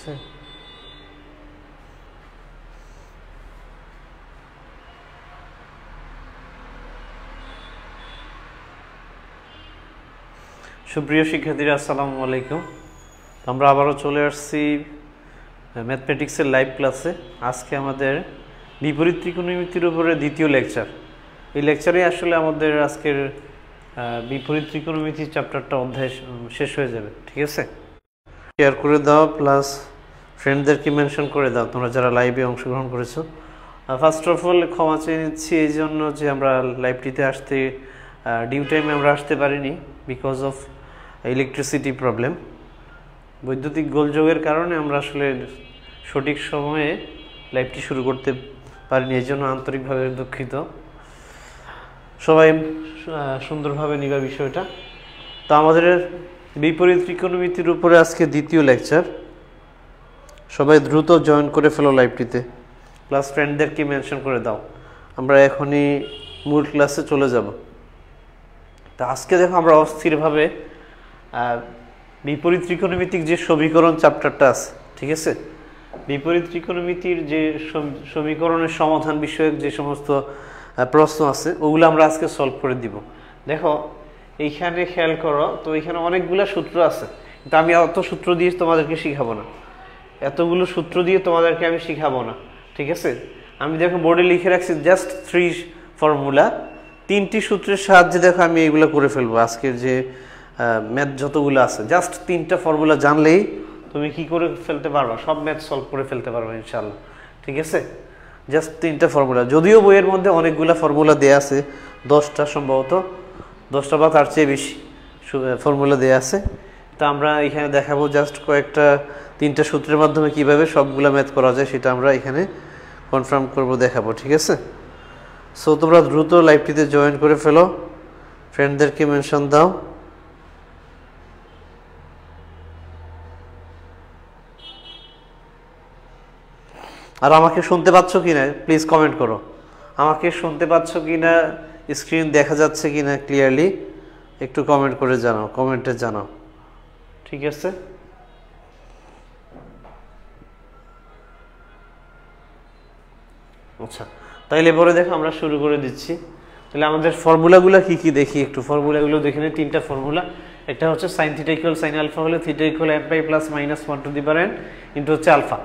আছে সুপ্রিয় শিক্ষার্থীরা আসসালামু আলাইকুম আমরা আবারো চলে আসছি ম্যাথমেটিক্সের লাইভ ক্লাসে আজকে আমাদের বিপরীত ত্রিকোণমিতির উপরে দ্বিতীয় লেকচার এই লেকচারে আসলে আমাদের আজকের বিপরীত ত্রিকোণমিতি চ্যাপ্টারটা অধ্যায় শেষ হয়ে যাবে ঠিক আছে শেয়ার করে দাও প্লাস ফ্রেন্ডদেরকে মেনশন করে দাও তোমরা যারা লাইভে অংশগ্রহণ করেছো ফার্স্ট অফ অল ক্ষমা চেয়ে নিচ্ছি এই জন্য যে আমরা লাইভটিতে আসতে ডিউ টাইমে আমরা আসতে পারিনি বিকজ অফ ইলেকট্রিসিটি প্রবলেম বৈদ্যুতিক গোলযোগের কারণে আমরা আসলে সঠিক সময়ে লাইভটি শুরু করতে পারিনি এই জন্য আন্তরিকভাবে দুঃখিত সবাই সুন্দরভাবে নিবা বিষয়টা তো আমাদের বিপরীত ত্রিকোণমিতির উপরে আজকে দ্বিতীয় লেকচার সবাই দ্রুত জয়েন করে ফেলো লাইভটিতে প্লাস ফ্রেন্ডদেরকে মেনশন করে দাও আমরা এখনই মূল ক্লাসে চলে যাব তো আজকে দেখো আমরা অস্থিরভাবে বিপরীত ত্রিকোণমিতিক যে সমীকরণ চ্যাপ্টারটা আছে ঠিক আছে বিপরীত ত্রিকোণমিতির যে সমীকরণের সমাধান বিষয়ক যে সমস্ত প্রশ্ন আছে ওগুলো আমরা আজকে সলভ করে দিব দেখো এইখানে খেয়াল করো তো এখানে অনেকগুলো সূত্র আছে কিন্তু আমি অত সূত্র দিয়ে তোমাদেরকে শিখাবো না এতগুলো সূত্র দিয়ে তোমাদেরকে আমি শিখাবো না ঠিক আছে আমি দেখো বোর্ডে লিখে রাখছি জাস্ট 3 ফর্মুলা তিনটি সূত্রের সাহায্যে দেখো আমি এইগুলো করে ফেলবো আজকের যে ম্যাথ যতগুলো আছে জাস্ট তিনটা ফর্মুলা জানলেই তুমি কি করে ফেলতে পারবা সব ম্যাথ সলভ করে ফেলতে পারবা ইনশাআল্লাহ ঠিক আছে জাস্ট তিনটা ফর্মুলা যদিও বইয়ের মধ্যে অনেকগুলো ফর্মুলা দেয়া আছে 10টা সম্ভবত 10টা বা তার চেয়ে বেশি ফর্মুলা দেয়া আছে তো আমরা এখানে দেখাবো জাস্ট কয়েকটা তিনটা সূত্রের মাধ্যমে কিভাবে সবগুলা ম্যাথ করা যায় সেটা আমরা এখানে কনফার্ম করব দেখাবো ঠিক আছে সো তোমরা দ্রুত লাইভটিতে জয়েন করে ফেলো ফ্রেন্ডদেরকে মেনশন দাও আর আমাকে শুনতে পাচ্ছ কিনা প্লিজ কমেন্ট করো আমাকে শুনতে পাচ্ছ কিনা স্ক্রিন দেখা যাচ্ছে কিনা ক্লিয়ারলি একটু কমেন্ট করে জানাও কমেন্টে জানাও ঠিক আছে আচ্ছা তাইলে পরে দেখো আমরা শুরু করে দিচ্ছি তাহলে আমাদের ফর্মুলাগুলো কি কি দেখি একটু ফর্মুলাগুলো দেখে নিই তিনটা ফর্মুলা একটা হচ্ছে sin θ = sin α হলে θ = n π + -1 to the power n into হচ্ছে alpha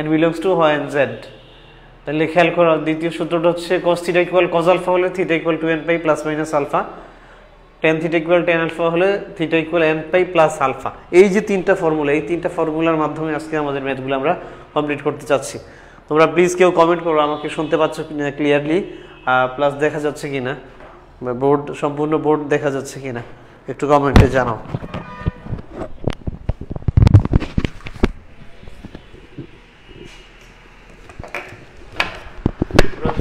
n belongs to y and z তাহলে খেয়াল করো দ্বিতীয় সূত্রটা হচ্ছে cos θ = cos α হলে θ = n π + α tan θ = tan α হলে θ = n π + α এই যে তিনটা ফর্মুলা এই তিনটা ফর্মুলার মাধ্যমে আজকে আমাদের ম্যাথগুলো আমরা কমপ্লিট করতে চাচ্ছি তোমরা প্লিজ কেউ কমেন্ট করো আমাকে শুনতে পাচ্ছ কিনা ক্লিয়ারলি প্লাস দেখা যাচ্ছে কিনা বোর্ড সম্পূর্ণ বোর্ড দেখা যাচ্ছে কিনা একটু কমেন্টে জানাও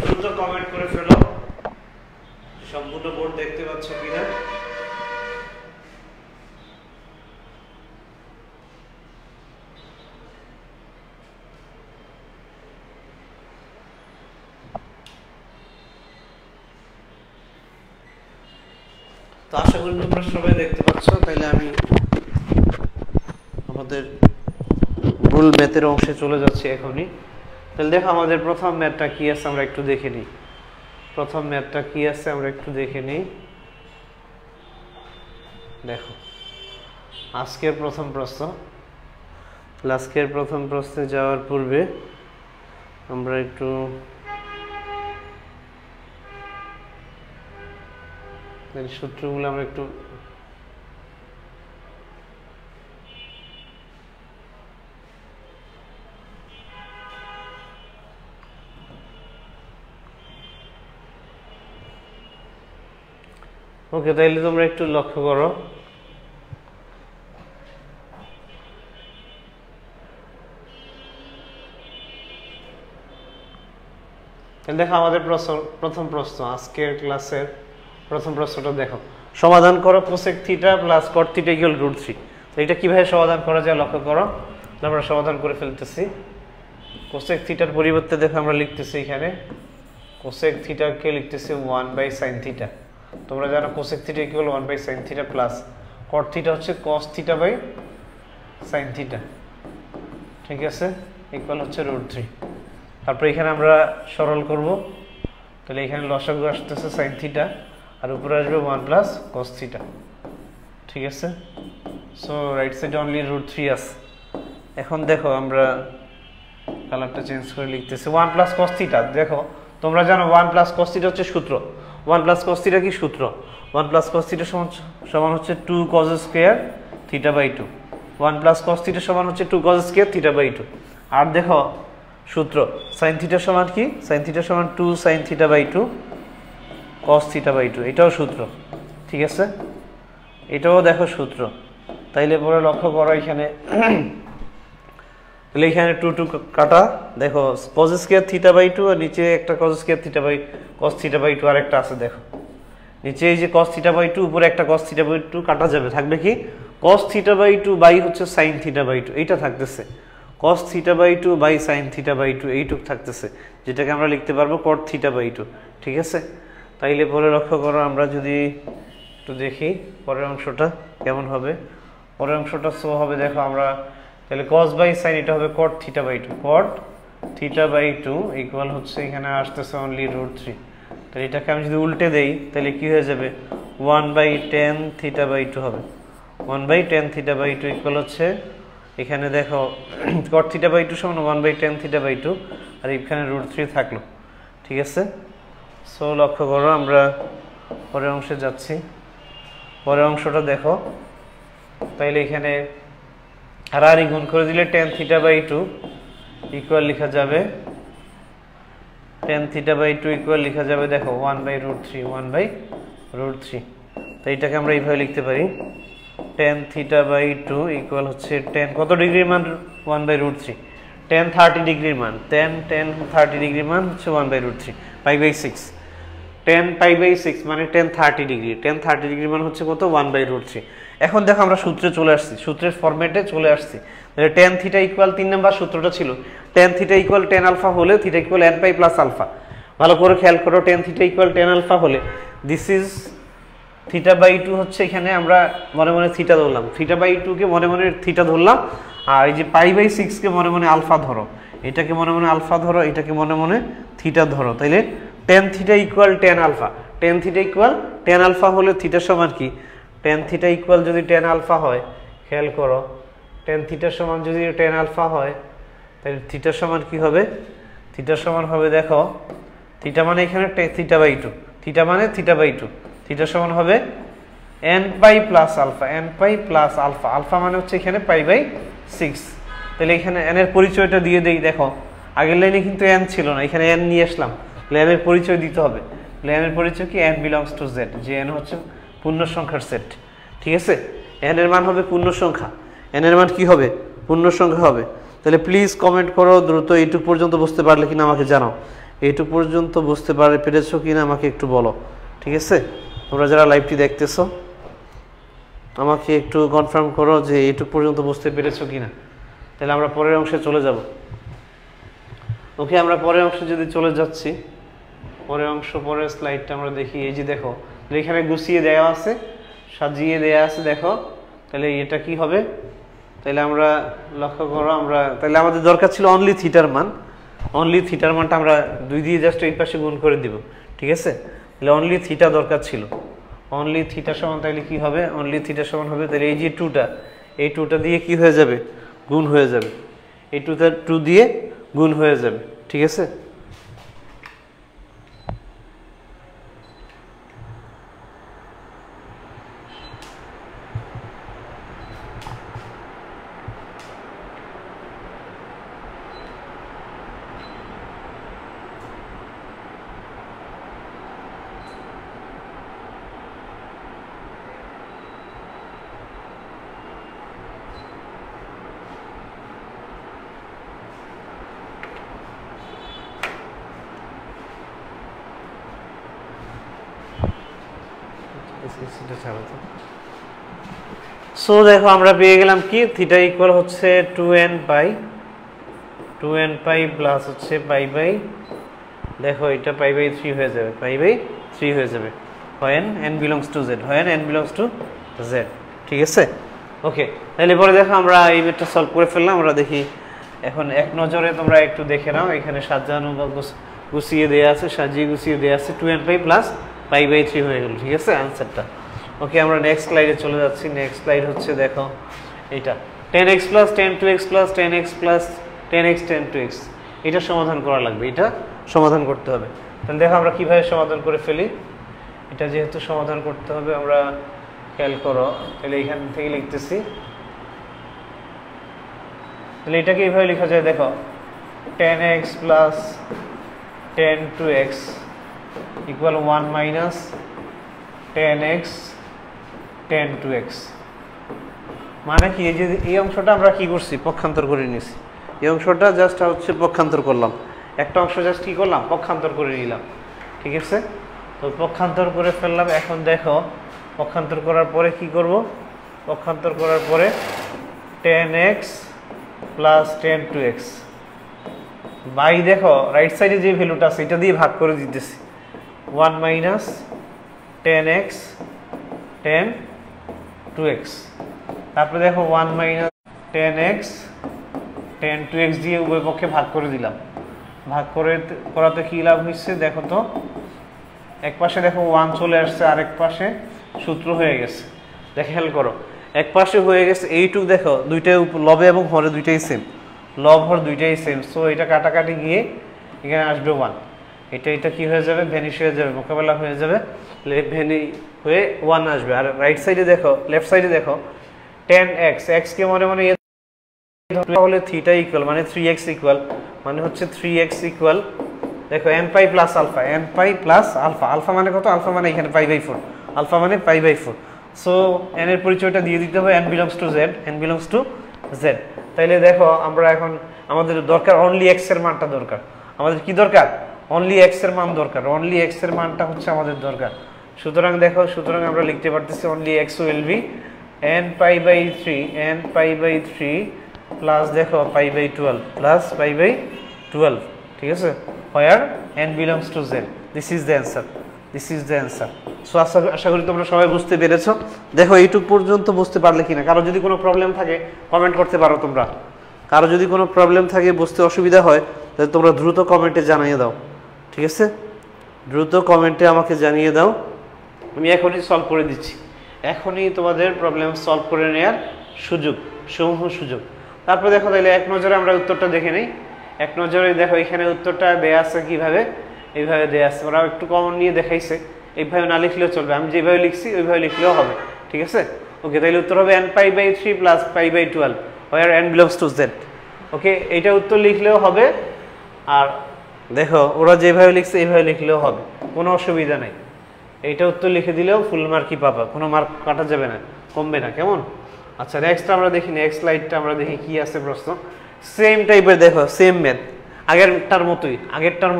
দ্রুত কমেন্ট করে ফেলো সম্পূর্ণ বোর্ড দেখতে পাচ্ছ কিনা তো আশা করি তোমরা সবাই দেখতে পাচ্ছ তাইলে আমি আমাদের মূল ম্যাথের অংশে চলে যাচ্ছি এখনই তাহলে দেখো আমাদের প্রথম ম্যাথটা কি আছে আমরা একটু দেখে নিই প্রথম ম্যাথটা কি আছে আমরা একটু দেখে নিই দেখো আজকের প্রথম প্রশ্নে যাওয়ার পূর্বে আমরা একটু সূত্রগুলো আমরা একটু ওকে তাইলে তোমরা একটু লক্ষ্য করো দেখো আমাদের প্রথম প্রশ্ন আজকের ক্লাসের প্রথম প্রশ্নটা দেখো সমাধান করো cosec θ + cot θ = √3 তো এটা কিভাবে সমাধান করা যায় লক্ষ্য করো আমরা সমাধান করে ফেলতেছি cosec θ এর পরিবর্তে দেখো আমরা লিখতেছি এখানে cosec θ কে লিখতেছি 1/sin θ তোমরা জানো cosec θ = 1/sin θ প্লাস cot θ হচ্ছে cos θ/sin θ ঠিক আছে, ইকুয়াল হচ্ছে √3। তারপর এখানে আমরা সরল করব, তাহলে এখানে লসাগু আসতেছে sin থিটা আর উপরে আসবে 1 প্লাস cos থিটা। ঠিক আছে, সো রাইট সাইডে অনলি √3 আছে। এখন দেখো আমরা কালারটা চেঞ্জ করে লিখতেছি 1 প্লাস cos থিটা। দেখো তোমরা জানো 1 প্লাস cos থিটা হচ্ছে সূত্র। 1 প্লাস cos থিটা কি সূত্র? 1 প্লাস cos থিটা সমান হচ্ছে 2 cos square theta by 2। 1 plus cos theta সমান হচ্ছে 2 cos স্কয়ার থিটা বাই 2। আর দেখো সূত্র sin থিটা সমান কি? sin থিটা সমান 2 sin theta by 2 cos theta by 2, এটাও সূত্র। ঠিক আছে, এটাও দেখো সূত্র। তাইলে পরে লক্ষ্য করো এখানে তাহলে এখানে 2 2 কাটা, দেখো cos স্কয়ার থিটা বাই 2 আর নিচে একটা cos square theta by cos theta by 2 আরেকটা আছে। দেখো নিচে এই যে cos থিটা বাই 2, উপরে একটা cos থিটা বাই 2 কাটা যাবে, থাকবে কি cos থিটা বাই 2 বাই হচ্ছে sin থিটা বাই 2, এইটা থাকতেছে। cos theta by 2 by sin theta by 2 এইটুক থাকতেছে, যেটাকে আমরা লিখতে পারবো cot থিটা বাই 2। ঠিক আছে, তাইলে পরে লক্ষ্য করো আমরা যদি একটু দেখি পরের অংশটা কেমন হবে। পরের অংশটা সো হবে, দেখো আমরা তাহলে cos বাই sin এটা হবে cot theta by 2। cot theta by 2 equal হচ্ছে এখানে আসতেছে অনলি √3। তাহলে এটাকে আমি যদি উল্টে দেই তাহলে কি হয়ে যাবে 1/10 থিটা বাই 2 হবে। 1/10 থিটা বাই 2 ইকুয়াল হচ্ছে এখানে দেখো cot থিটা বাই 2 সমান 1/10 থিটা বাই 2 আর এখানে √3 থাকলো। ঠিক আছে, সো লক্ষ্য করো আমরা পরের অংশে যাচ্ছি। পরের অংশটা দেখো, তাইলে এখানে আর গুণ করে দিলে tan থিটা বাই 2 ইকুয়াল লেখা যাবে tan থিটা বাই 2 ইকুয়াল লেখা যাবে দেখো 1/√3 1/√3। তো এটাকে আমরা এইভাবে লিখতে পারি tan থিটা বাই 2 ইকুয়াল হচ্ছে tan কত ডিগ্রির মান 1/√3, tan 30 ডিগ্রির মান, tan 30 ডিগ্রির মান হচ্ছে 1/√3 π/6। tan π/6 মানে tan 30 ডিগ্রি, tan 30 ডিগ্রির মান হচ্ছে কত 1/√3। এখন দেখো আমরা সূত্রে চলে আসছি, সূত্রের ফরম্যাটে চলে আসছি। তাহলে tan থিটা ইকুয়াল 3 নাম্বার সূত্রটা ছিল tan theta equal tan alpha হলে theta equal n pi plus alpha. ভালো করে খেয়াল করো, tan theta equal tan alpha হলে দিস ইজ থিটা বাই 2 হচ্ছে এখানে আমরা মনে মনে থিটা ধরলাম, থিটা বাই 2 কে মনে মনে থিটা ধরলাম, আর এই যে π/6 কে মনে মনে আলফা ধরো, এটাকে মনে মনে আলফা ধরো, এটাকে মনে মনে থিটা ধরো। তাইলে tan theta equal tan alpha, tan theta equal tan alpha হলে থিটা সমান কি tan থিটা ইকুয়াল যদি tan আলফা হয়, খেয়াল করো tan থিটা সমান যদি tan আলফা হয় তাহলে থিটা সমান কি হবে? থিটা সমান হবে দেখো থিটা মানে এখানে থিটা বাই 2, থিটা মানে থিটা বাই 2, থিটা সমান হবে n pi plus alpha, n pi plus alpha, alpha মানে হচ্ছে এখানে π/6। তাহলে এখানে n এর পরিচয়টা দিয়ে দেই। দেখো আগের লাইনে কিন্তু n ছিল না, এখানে n নিয়ে আসলাম, তাহলে n এর পরিচয় দিতে হবে। তাহলে n এর পরিচয় কি n বিলংস টু z, যে n হচ্ছে পূর্ণ সংখ্যার সেট। ঠিক আছে, n এর মান হবে পূর্ণ সংখ্যা, n এর মান কি হবে পূর্ণ সংখ্যা হবে। তাহলে প্লিজ কমেন্ট করো দ্রুত, এইটুক পর্যন্ত বুঝতে পারলে কিনা আমাকে জানাও, এইটুক পর্যন্ত বুঝতে পেরেছো কিনা আমাকে একটু বলো। ঠিক আছে, তোমরা যারা লাইভটি দেখতেছো আমাকে একটু কনফার্ম করো যে এইটুক পর্যন্ত বুঝতে পেরেছো কিনা। তাহলে আমরা পরের অংশে চলে যাব। ওকে, আমরা পরের অংশে যদি চলে যাচ্ছি, পরের অংশ পরের স্লাইডটা আমরা দেখি। এই যে দেখো এখানে গুছিয়ে দেওয়া আছে, সাজিয়ে দেওয়া আছে, দেখো তাহলে এটা কি হবে? তাহলে আমরা লক্ষ্য করো, আমরা তাহলে আমাদের দরকার ছিল অনলি থিটার মান, অনলি থিটার মানটা আমরা 2 দিয়ে জাস্ট এই পাশে গুণ করে দিব। ঠিক আছে, তাহলে অনলি থিটা দরকার ছিল, অনলি থিটা সমান তাহলে কি হবে? অনলি থিটা সমান হবে তাহলে এই যে 2টা, এই 2টা দিয়ে কি হয়ে যাবে? গুণ হয়ে যাবে, এই 2 দিয়ে গুণ হয়ে যাবে। ঠিক আছে, সো দেখো আমরা পেয়ে গেলাম কি থিটা ইকুয়াল হচ্ছে 2n পাই প্লাস হচ্ছে পাই দেখো এটা π/3 হয়ে যাবে, π/3 হয়ে যাবে when n belongs to z, when n belongs to z। ঠিক আছে, ওকে। তাহলে পরে দেখো আমরা এই মেথডটা সলভ করে ফেললাম। আমরা দেখি এখন এক নজরে তোমরা একটু দেখে নাও, এখানে সাজানো বা গুছিয়ে দেওয়া আছে, সাজিয়ে গুছিয়ে দেওয়া আছে 2nπ প্লাস π/3 হয়ে গেল। ঠিক আছে আনসারটা। ওকে, আমরা নেক্সট স্লাইডে চলে যাচ্ছি। নেক্সট স্লাইড হচ্ছে দেখো এটা 10x plus 10 plus 10x plus 10x 10 এটা সমাধান করা লাগবে, এটা সমাধান করতে হবে। তাহলে দেখো আমরা কিভাবে সমাধান করে ফেলি। এটা যেহেতু সমাধান করতে হবে, আমরা খেয়াল করো, তাহলে এখান থেকে লিখতেছি। তাহলে এটাকে এইভাবে লেখা যায়, দেখো 10x plus 10 equal 1 minus 10x 10 মানে কি, এই যে এই অংশটা আমরা কি করছি, পক্ষান্তর করে নিয়েছি। এই অংশটা জাস্ট হচ্ছে পক্ষান্তর করলাম, একটা অংশ জাস্ট কি করলাম, পক্ষান্তর করে নিলাম। ঠিক আছে, তো পক্ষান্তর করে ফেললাম। এখন দেখো পক্ষান্তর করার পরে কি করব, পক্ষান্তর করার পরে 10x প্লাস 10 বাই, দেখো রাইট সাইডে যে ভ্যালুটা আছে এটা দিয়ে ভাগ করে দিতেছি, 1 মাইনাস 10x 10 তারপরে দেখো 1 মাইনাস 10x 10 দিয়ে উভয় পক্ষে ভাগ করে দিলাম। ভাগ করে করাতে কি লাভ হয়েছে দেখো তো, এক পাশে দেখো 1 চলে আসছে, আরেক পাশে সূত্র হয়ে গেছে। দেখে খেয়াল করো, এক পাশে হয়ে গেছে এইটুক, দেখো দুইটাই লবে এবং হরে দুইটাই সেম, লব হর দুইটাই সেম। সো এটা কাটাকাটি গিয়ে এখানে আসবে 1, এটা কি হয়ে যাবে, ভ্যানিশ হয়ে যাবে, মোকাবেলা হয়ে যাবে, ভ্যানি হয়ে 1 আসবে। আর রাইট সাইডে দেখো, লেফট সাইডে দেখো 10x, x কে মনে মনে তাহলে থিটা ইকুয়াল মানে 3x ইকুয়াল মানে হচ্ছে 3x ইকুয়াল দেখো nπ plus alpha, nπ plus alpha. Alpha মানে কত, আলফা মানে এখানে π/4, আলফা মানে π/4। সো n এর পরিচয়টা দিয়ে দিতে হবে, n belongs to z, n belongs to z। তাইলে দেখো আমরা এখন আমাদের দরকার অনলি x এর মানটা দরকার, আমাদের কি দরকার, অনলি x এর মান দরকার, অনলি x এর মানটা হচ্ছে আমাদের দরকার। সুতরাং দেখো, সুতরাং আমরা লিখতে পারতেছি only x will be nπ/3 plus দেখো π/12 প্লাস π/12। ঠিক আছে, where n belongs to z, this is the answer, this is the answer. So আশা করি তোমরা সবাই বুঝতে পেরেছো। দেখো এইটুক পর্যন্ত বুঝতে পারলে কিনা, কারো যদি কোনো প্রবলেম থাকে কমেন্ট করতে পারো তোমরা, কারো যদি কোনো প্রবলেম থাকে, বুঝতে অসুবিধা হয়, তাহলে তোমরা দ্রুত কমেন্টে জানিয়ে দাও। ঠিক আছে, দ্রুত কমেন্টে আমাকে জানিয়ে দাও, আমি এখনই সলভ করে দিচ্ছি, এখনই তোমাদের প্রবলেম সলভ করে নেওয়ার সমূহ সুযোগ। তারপরে দেখো, তাহলে এক নজরে আমরা উত্তরটা দেখে নিই। এক নজরে দেখো এখানে উত্তরটা দেয়া আছে কিভাবে, এইভাবে দেয়া আছে, ওরা একটু কমন নিয়ে দেখাইছে, এইভাবে না লিখলেও চলবে, আমি যেভাবে লিখছি ওইভাবে লিখলেও হবে। ঠিক আছে, ওকে, তাহলে উত্তর হবে nπ/3 plus π/12 where n belongs to z। Okay, এইটা উত্তর লিখলেও হবে, আর দেখো ওরা যেভাবে লিখছে এইভাবে লিখলেও হবে, কোনো অসুবিধা নেই। এইটা উত্তর লিখে দিলেও ফুল মার্কই পাবা, কোনো মার্ক কাটা যাবে না, কমবে না। কেমন? আচ্ছা, নেক্সট আমরা দেখি, নেক্সট স্লাইডটা আমরা দেখি কি আছে প্রশ্ন। সেম টাইপের, দেখো সেম ম্যাথ, আগেরটার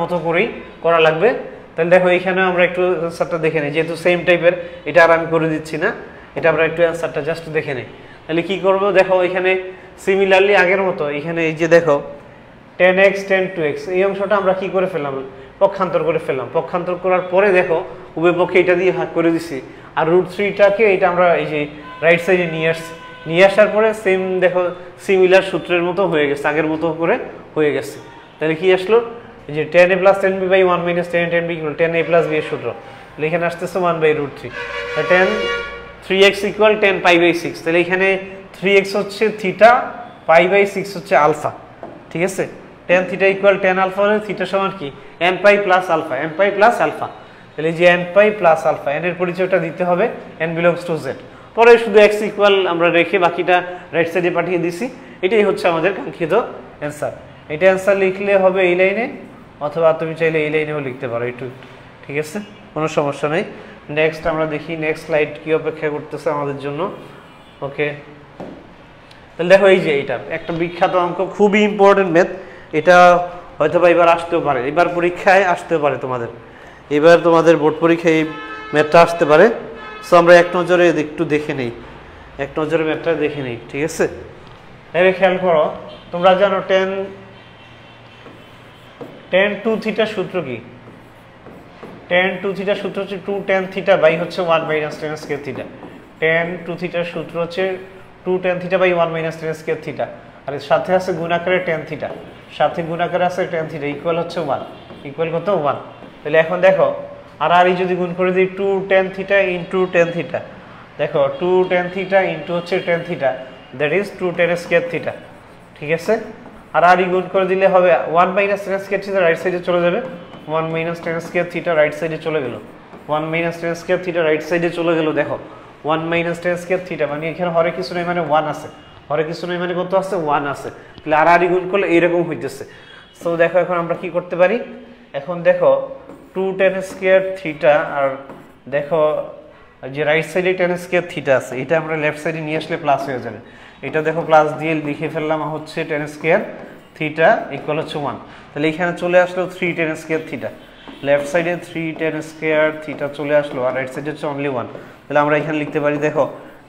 মতো করেই করা লাগবে। তাহলে দেখো এইখানে আমরা একটু অ্যান্সারটা দেখে নিই, যেহেতু সেম টাইপের, এটা আর আমি করে দিচ্ছি না, এটা আমরা একটু অ্যান্সারটা জাস্ট দেখে নিই। তাহলে কি করব, দেখো এখানে সিমিলারলি আগের মতো, এখানে এই যে দেখো 10x 10 এই অংশটা আমরা কি করে ফেললাম, পক্ষান্তর করে ফেললাম। পক্ষান্তর করার পরে দেখো উভয় পক্ষে এটা দিয়ে ভাগ করে দিছি, আর √3টাকে এটা আমরা এই যে রাইট সাইডে নিয়ে আসার পরে সেম দেখো সিমিলার সূত্রের মতো হয়ে গেছে, আগের মতো করে হয়ে গেছে। তাহলে কি আসলো, এই যে 10a + 10b/1 - 10a10b = 10a + b এর সূত্র, এখানে আসতেছে 1/√3, 3x = 10π/6। তাহলে এখানে 3x হচ্ছে থিটা, π/6 হচ্ছে আলফা। ঠিক আছে, tan θ = tan আলফা হলে থিটা সমান কি, nπ + আলফা, nπ + আলফা। তাহলে যে nπ + আলফা, n এর পরিচয়টা দিতে হবে, n belongs to z। পরে শুধু x ইকুয়াল আমরা রেখে বাকিটা রাইট সাইডে পাঠিয়ে দিছি। এটাই হচ্ছে আমাদের কাঙ্ক্ষিত অ্যান্সার। এটা অ্যান্সার লিখলে হবে এই লাইনে, অথবা তুমি চাইলে এই লাইনেও লিখতে পারো একটু। ঠিক আছে, কোনো সমস্যা নেই। নেক্সট আমরা দেখি, নেক্সট স্লাইড কি অপেক্ষা করতেছে আমাদের জন্য। ওকে, তাহলে দেখো এই যে এটা একটা বিখ্যাত অঙ্ক, খুবই ইম্পর্টেন্ট ম্যাথ। এটা হয়তো বা এবার আসতেও পারে, এবার পরীক্ষায় আসতেও পারে তোমাদের, এবার তোমাদের বোর্ড পরীক্ষায় এই ম্যাথটা আসতে পারে। সো আমরা এক নজরে একটু দেখে নেই, এক নজরে ম্যাথটা দেখে নেই। ঠিক আছে, এবারে খেয়াল করো, তোমরা জানো tan 2θ সূত্র কি, tan 2θ সূত্র হচ্ছে 2 tan θ বাই হচ্ছে 1 - tan স্কয়ার θ। tan 2θ সূত্র হচ্ছে 2 tan θ বাই 1 - tan স্কয়ার θ। আর এর সাথে আছে গুণ আকারে tan থিটা, সাথে গুণ আকারে আছে tan থিটা ইকুয়াল হচ্ছে 1, ইকুয়াল কত 1। তাহলে এখন দেখো আর যদি গুণ করে দিই 2 tan theta into tan theta, দেখো 2 tan থিটা ইনটু হচ্ছে tan theta, that is 2 tan square theta. ঠিক আছে, আর গুণ করে দিলে হবে 1 minus tan square theta right সাইডে চলে যাবে, 1 minus tan square theta right সাইডে চলে গেল, 1 minus tan square theta right সাইডে চলে গেল। দেখো 1 মাইনাস tan স্কয়ার থিটা মানে এখানে হরে কিছু নাই মানে 1 আছে, হরে কিছু নাই মানে কত আছে 1 আছে। তাহলে আর গুণ করলে এরকম হইতেছে। সো দেখো এখন আমরা কি করতে পারি, এখন দেখো 2 tan স্কয়ার থিটা আর দেখো যে রাইট সাইডে tan স্কয়ার থিটা আছে এটা আমরা লেফট সাইডে নিয়ে আসলে প্লাস হয়ে যাবে। এটা দেখো প্লাস দিয়ে লিখে ফেললাম হচ্ছে tan স্কয়ার থিটা ইকুয়াল হচ্ছে 1। তাহলে এখানে চলে আসলো 3 tan স্কয়ার থিটা, লেফট সাইডে 3 tan স্কয়ার থিটা চলে আসলো আর রাইট সাইডে হচ্ছে অনলি 1। তাহলে আমরা এখানে লিখতে পারি দেখো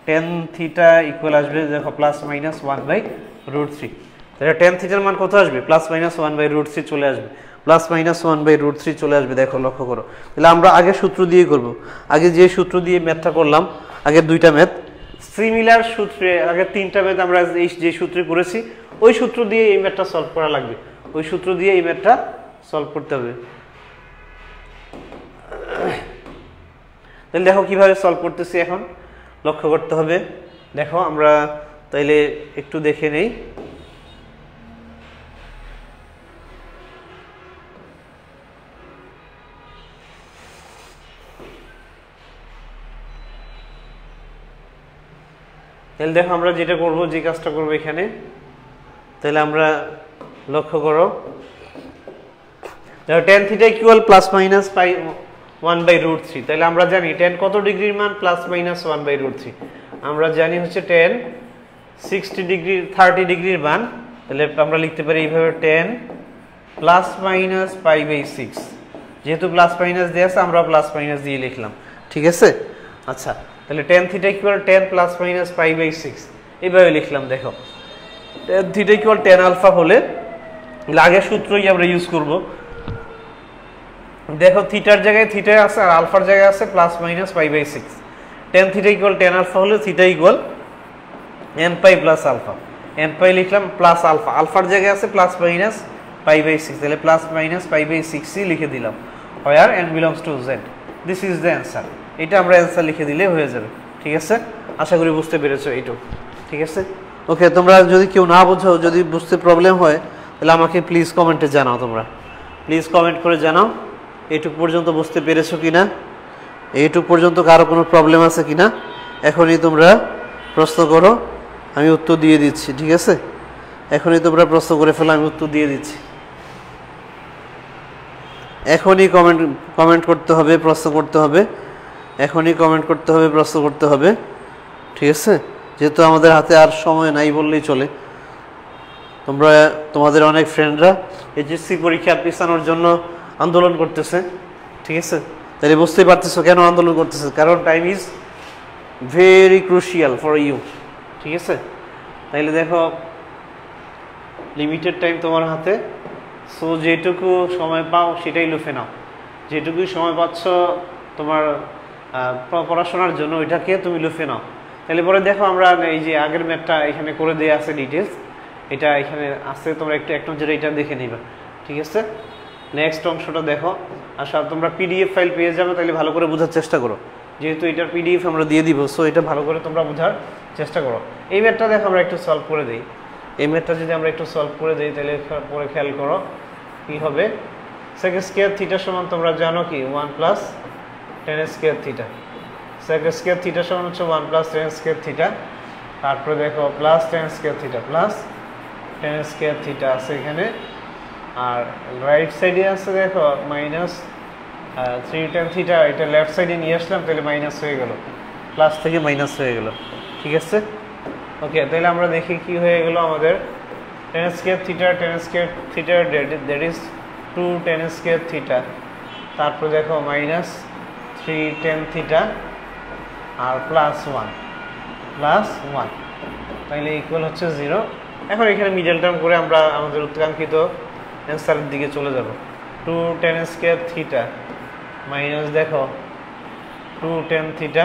tan থিটা ইকুয়াল আসবে দেখো প্লাস মাইনাস 1/√3। তাহলে tan থিটার মান কত আসবে প্লাস মাইনাস 1/√3 চলে আসবে, প্লাস মাইনাস 1/√3 চলে আসবে। দেখো লক্ষ্য করো, তাহলে আমরা আগে সূত্র দিয়ে করব, আগে যে সূত্র দিয়ে ম্যাথটা করলাম আগের দুইটা ম্যাথ সিমিলার সূত্রে, আগের তিনটা ম্যাথ আমরা এই যে সূত্রে করেছি ওই সূত্র দিয়ে এই ম্যাথটা সলভ করা লাগবে, ওই সূত্র দিয়ে এই ম্যাথটা সলভ করতে হবে। তাহলে দেখো কিভাবে সলভ করতেছি এখন লক্ষ্য করতে হবে। দেখো আমরা তাইলে একটু দেখে নেই। তাহলে দেখো আমরা যেটা করব, যে কাজটা করব এখানে, তাহলে আমরা লক্ষ্য করো দেখো tan theta equal plus minus 1/√3। তাহলে আমরা জানি tan কত ডিগ্রির মান প্লাস মাইনাস 1/√3, আমরা জানি হচ্ছে tan 60 ডিগ্রি 30 ডিগ্রির মান। তাহলে আমরা লিখতে পারি এইভাবে tan প্লাস মাইনাস π/6, যেহেতু প্লাস মাইনাস দেয়া আছে আমরা প্লাস মাইনাস দিয়ে লিখলাম। ঠিক আছে, আচ্ছা তাহলে tan theta equal tan plus minus π/6 এইভাবে লিখলাম। দেখো tan theta equal tan alpha হলে আগের সূত্রই আমরা ইউজ করব। দেখো থিটার জায়গায় থিটা আছে আর আলফার জায়গায় আছে plus minus π/6। tan theta equal tan alpha হলে theta equal n π plus alpha, n π লিখলাম প্লাস আলফা, আলফার জায়গায় আছে প্লাস মাইনাস π/6, তাহলে প্লাস মাইনাস π/6 লিখে দিলাম, where n belongs to z, this is the answer। এটা আমরা অ্যানসার লিখে দিলে হয়ে যাবে। ঠিক আছে, আশা করি বুঝতে পেরেছো এইটুকু। ঠিক আছে, ওকে। তোমরা যদি কেউ না বোঝো, যদি বুঝতে প্রবলেম হয় তাহলে আমাকে প্লিজ কমেন্টে জানাও, তোমরা প্লিজ কমেন্ট করে জানাও এইটুকু পর্যন্ত বুঝতে পেরেছো কিনা, এইটুকু পর্যন্ত কারো কোনো প্রবলেম আছে কিনা। এখনই তোমরা প্রশ্ন করো, আমি উত্তর দিয়ে দিচ্ছি। ঠিক আছে, এখনই তোমরা প্রশ্ন করে ফেলো, আমি উত্তর দিয়ে দিচ্ছি। এখনই কমেন্ট করতে হবে, প্রশ্ন করতে হবে, এখনই কমেন্ট করতে হবে, প্রশ্ন করতে হবে। ঠিক আছে, যেহেতু আমাদের হাতে আর সময় নাই বললেই চলে। তোমরা তোমাদের অনেক ফ্রেন্ডরা এইচএসসি পরীক্ষা পিছানোর জন্য আন্দোলন করতেছে। ঠিক আছে, তাহলে বুঝতেই পারতেছো কেন আন্দোলন করতেছে, কারণ time is very crucial for you. ঠিক আছে, তাইলে দেখো লিমিটেড টাইম তোমার হাতে, সো যেটুকু সময় পাও সেটাই লুফে নাও, যেটুকুই সময় পাচ্ছ তোমার পড়াশোনার জন্য ওইটাকে তুমি লুফে নাও। তাহলে পরে দেখো আমরা এই যে আগের ম্যাথটা এখানে করে দেওয়া আছে ডিটেলস, এটা এখানে আছে, তোমরা এক নজরে এটা দেখে নিবা। ঠিক আছে, নেক্সট অংশটা দেখো। আচ্ছা তোমরা পিডিএফ ফাইল পেয়ে যাবে, তাহলে ভালো করে বোঝার চেষ্টা করো, যেহেতু এটার পিডিএফ আমরা দিয়ে দিব, সো এটা ভালো করে তোমরা বোঝার চেষ্টা করো। এই ম্যাথটা দেখো আমরা একটু সলভ করে দিই, এই ম্যাথটা যদি আমরা একটু সলভ করে দিই তাহলে পরে খেয়াল করো কি হবে। sec স্কয়ার থিটা সমান তোমরা জানো কি 1 plus tan square theta, sec square theta সমান হচ্ছে 1 প্লাস tan স্কয়ার থিটা, তারপরে দেখো plus tan square theta plus tan square theta আছে এখানে, আর রাইট সাইডে আছে দেখো মাইনাস 3 tan থিটা, এটা লেফট সাইডে নিয়ে আসলাম তাহলে মাইনাস হয়ে গেল, প্লাস থেকে মাইনাস হয়ে গেল। ঠিক আছে, ওকে। তাহলে আমরা দেখি কি হয়ে গেল আমাদের tan square theta that is 2 tan square theta, তারপর দেখো মাইনাস 3 tan থিটা আর প্লাস 1 তাহলে ইকুয়াল হচ্ছে 0। এখন এখানে মিডল টার্ম করে আমরা আমাদের উৎকাঙ্ক্ষিত অ্যান্সারের দিকে চলে যাব। 2 tan স্কয়ার থিটা মাইনাস দেখো 2 tan থিটা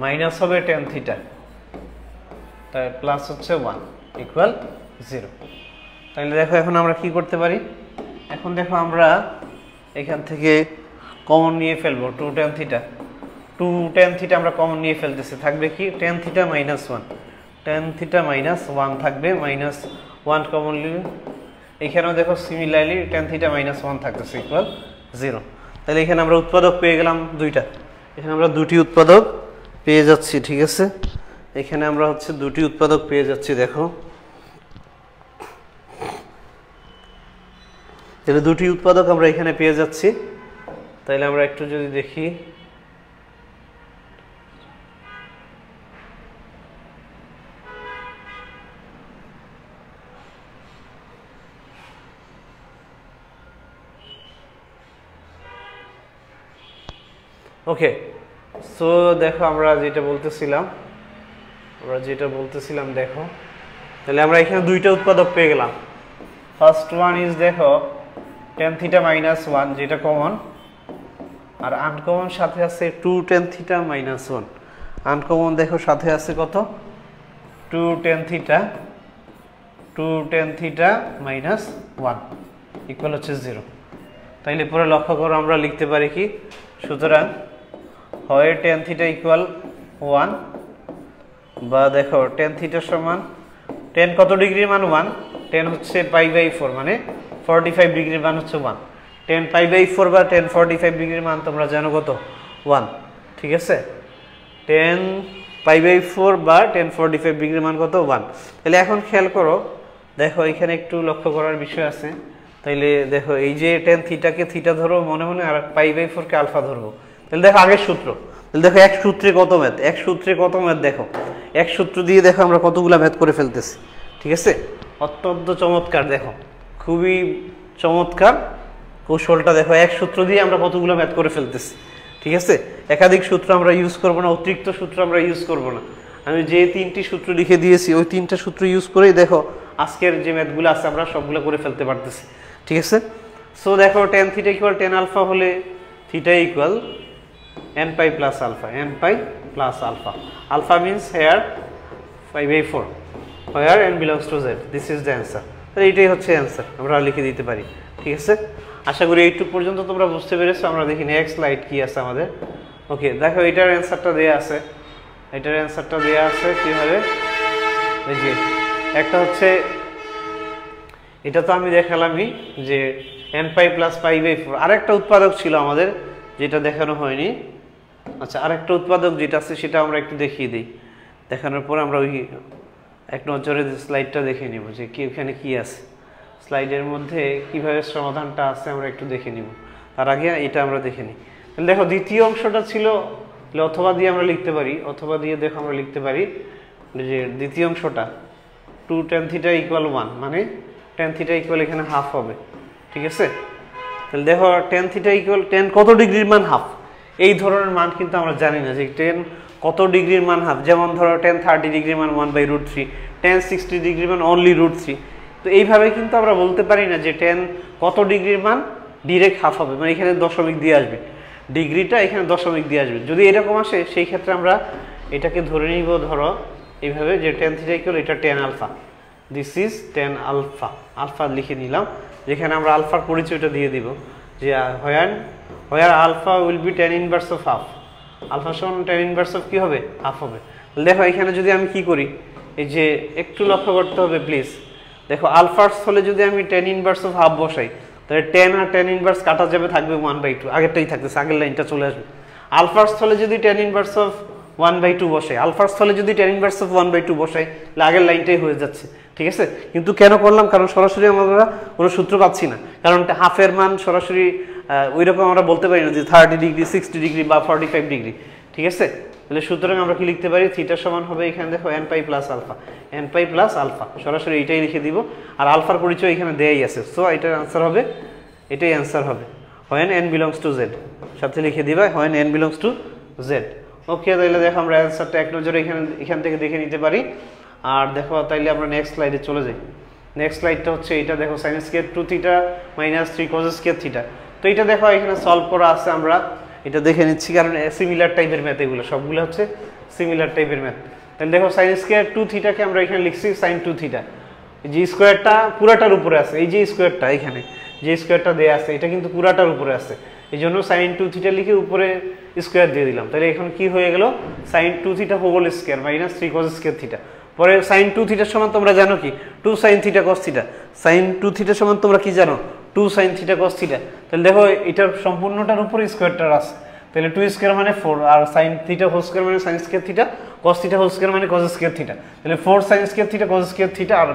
মাইনাস হবে tan থিটা, তাই প্লাস হচ্ছে 1 ইকুয়াল 0। তাহলে দেখো এখন আমরা কি করতে পারি, এখন দেখো আমরা এখান থেকে কমন নিয়ে ফেলবো 2 tan থিটা। 2 tan থিটা আমরা কমন নিয়ে ফেলতেছি, থাকবে কি tan theta minus 1, tan theta minus 1 থাকবে, মাইনাস 1 কমন নিলে এখানেও দেখো সিমিলারলি tan থিটা মাইনাস 1 থাকতেছে ইকুয়াল 0। তাহলে এখানে আমরা উৎপাদক পেয়ে গেলাম দুইটা, এখানে আমরা দুটি উৎপাদক পেয়ে যাচ্ছি, ঠিক আছে। এখানে আমরা হচ্ছে দুটি উৎপাদক পেয়ে যাচ্ছি, দেখো তাহলে দুটি উৎপাদক আমরা এখানে পেয়ে যাচ্ছি। তাহলে আমরা একটু যদি দেখি, ওকে। সো দেখো আমরা যেটা বলতেছিলাম দেখো, তাহলে আমরা এখানে দুইটা উৎপাদক পেয়ে গেলাম। ফার্স্ট ওয়ান ইজ দেখো tan থিটা মাইনাস 1 যেটা কমন, আর আনকমন সাথে আছে 2 tan থিটা মাইনাস 1। আনকমন দেখো সাথে আছে কত, 2 tan থিটা মাইনাস 1 ইকুয়াল হচ্ছে 0। তাইলে পরে লক্ষ্য করো আমরা লিখতে পারি কি, সুতরাং হয় tan থিটা ইকুয়াল 1, বা দেখো tan থিটা সমান tan কত ডিগ্রির মান 1, tan হচ্ছে π/4 মানে 45 ডিগ্রির মান হচ্ছে 1। tan π/4 বা tan 45 ডিগ্রির মান তোমরা জানো কত, 1, ঠিক আছে। tan π/4 বা tan 45 ডিগ্রির মান কত, 1। তাহলে এখন খেয়াল করো, দেখো এখানে একটু লক্ষ্য করার বিষয় আছে। তাইলে দেখো এই যে tan থিটাকে থিটা ধরো মনে মনে, আর π/4 কে আলফা ধরবো। তাহলে দেখো আগের সূত্র, তাহলে দেখো এক সূত্রে কত ম্যাথ, দেখো এক সূত্র দিয়ে দেখো আমরা কতগুলা ম্যাথ করে ফেলতেছি, ঠিক আছে। অত্যন্ত চমৎকার, দেখো খুবই চমৎকার কৌশলটা, দেখো এক সূত্র দিয়ে আমরা কতগুলো ম্যাথ করে ফেলতেছি, ঠিক আছে। একাধিক সূত্র আমরা ইউজ করব না, অতিরিক্ত সূত্র আমরা ইউজ করব না। আমি যে 3টি সূত্র লিখে দিয়েছি ওই 3টা সূত্র ইউজ করেই দেখো আজকের যে ম্যাথগুলো আছে আমরা সবগুলো করে ফেলতে পারতেছি, ঠিক আছে। সো দেখো tan theta equal tan alpha হলে theta equal n pi plus alpha, alpha means here 5/4 where n belongs to z, this is the answer। তাহলে এটাই হচ্ছে অ্যান্সার, আমরা লিখে দিতে পারি, ঠিক আছে। আশা করি এইটুকু পর্যন্ত তোমরা বুঝতে পেরেছো। আমরা দেখি নেক্সট স্লাইড কি আছে আমাদের। ওকে, দেখো এটার অ্যান্সারটা দেয়া আছে, কিভাবে, এই যে একটা হচ্ছে, এটা তো আমি দেখালামই যে n pi plus π/4, আরেকটা উৎপাদক ছিল আমাদের যেটা দেখানো হয়নি। আচ্ছা, আরেকটা উৎপাদক যেটা আছে সেটা আমরা একটু দেখিয়ে দিই, দেখানোর পর আমরা ওই এক নজরে স্লাইডটা দেখে নিব যে কি ওখানে কি আছে, স্লাইডের মধ্যে কিভাবে সমাধানটা আছে আমরা একটু দেখে নিব। তার আগে এটা আমরা দেখে নিই। তাহলে দেখো দ্বিতীয় অংশটা ছিল, অথবা দিয়ে আমরা লিখতে পারি, দেখো আমরা লিখতে পারি যে দ্বিতীয় অংশটা 2 tan থিটা ইকুয়াল 1, মানে tan থিটা ইকুয়াল এখানে হাফ হবে, ঠিক আছে। তাহলে দেখো tan থিটা ইকুয়াল tan কত ডিগ্রির মান হাফ, এই ধরনের মান কিন্তু আমরা জানি না যে tan কত ডিগ্রির মান হাফ। যেমন ধরো tan 30 ডিগ্রির মান 1/√3, tan 60 ডিগ্রির মান অনলি √3। তো এইভাবে কিন্তু আমরা বলতে পারি না যে tan কত ডিগ্রির মান ডিরেক্ট হাফ হবে, মানে এখানে দশমিক দিয়ে আসবে, ডিগ্রিটা এখানে দশমিক দিয়ে আসবে। যদি এরকম আসে সেই ক্ষেত্রে আমরা এটাকে ধরে নিব, ধরো এইভাবে যে tan থিটা ইকুয়াল এটা tan alpha, this is tan alpha লিখে নিলাম, যেখানে আমরা আলফার পরিচয়টা দিয়ে দিব যে where alpha will be tan inverse of half, alpha সমান tan inverse of কি হবে, হাফ হবে। দেখো এখানে যদি আমি কি করি, এই যে একটু লক্ষ্য করতে হবে প্লিজ, দেখো আলফার স্থলে যদি আমি tan inverse of হাফ বসাই, তাহলে tan আর tan inverse কাটা যাবে, থাকবে 1/2, আগেরটাই থাকতেছে, আগের লাইনটা চলে আসবে। আলফার স্থলে যদি tan inverse of 1/2 বসাই, তাহলে আগের লাইনটাই হয়ে যাচ্ছে, ঠিক আছে। কিন্তু কেন করলাম, কারণ সরাসরি আমরা কোনো সূত্র পাচ্ছি না, কারণ হাফের মান সরাসরি ওই রকম আমরা বলতে পারি না যে 30 ডিগ্রি, 60 ডিগ্রি বা 45 ডিগ্রি, ঠিক আছে। তাহলে সুতরাং আমরা কি লিখতে পারি, থিটা সমান হবে এখানে দেখো n pi plus alpha, সরাসরি এটাই লিখে দিব, আর আলফার পরিচয় এখানে দেয়াই আছে। সো এটার আনসার হবে, এটাই আনসার হবে when n belongs to z, সাথে লিখে দিবা when n belongs to z। ওকে, তাহলে দেখো আমরা অ্যান্সারটা এক নজরে এখান থেকে দেখে নিতে পারি। আর দেখো তাইলে আমরা নেক্সট স্লাইডে চলে যাই। নেক্সট স্লাইডটা হচ্ছে এটা, দেখো sin square 2 theta minus 3 cos square theta. তো এটা দেখো এখানে সলভ করা আছে, আমরা এটা দেখে নিচ্ছি, কারণ সিমিলার টাইপের ম্যাথ, এগুলো সবগুলো হচ্ছে সিমিলার টাইপের ম্যাথ। তাহলে দেখো sin স্কয়ার 2 থিটাকে আমরা এখানে লিখছি sin 2 থিটা, যে স্কয়ারটা পুরাটার উপরে আছে, এই যে স্কয়ারটা এখানে যে স্কয়ারটা দেয়া আছে এটা কিন্তু পুরাটার উপরে আছে, এই জন্য sin 2 থিটা লিখে উপরে স্কয়ার দিয়ে দিলাম। তাহলে এখন কি হয়ে গেল sin 2 theta whole square minus 3 cos square theta. পরে sin 2 থিটার সমান তোমরা জানো কি 2 sin theta cos theta, sin 2 থিটার সমান তোমরা কি জানো 2 sin থিটা cos থিটা। তাহলে দেখো এটার সম্পূর্ণটার উপরে স্কয়ারটা আছে, তাহলে 2 স্কয়ার মানে 4 আর sin থিটা হোল স্কয়ার মানে sin square theta, cos theta whole square মানে cos স্কয়ার থিটা, তাহলে 4 sin square theta cos square theta আর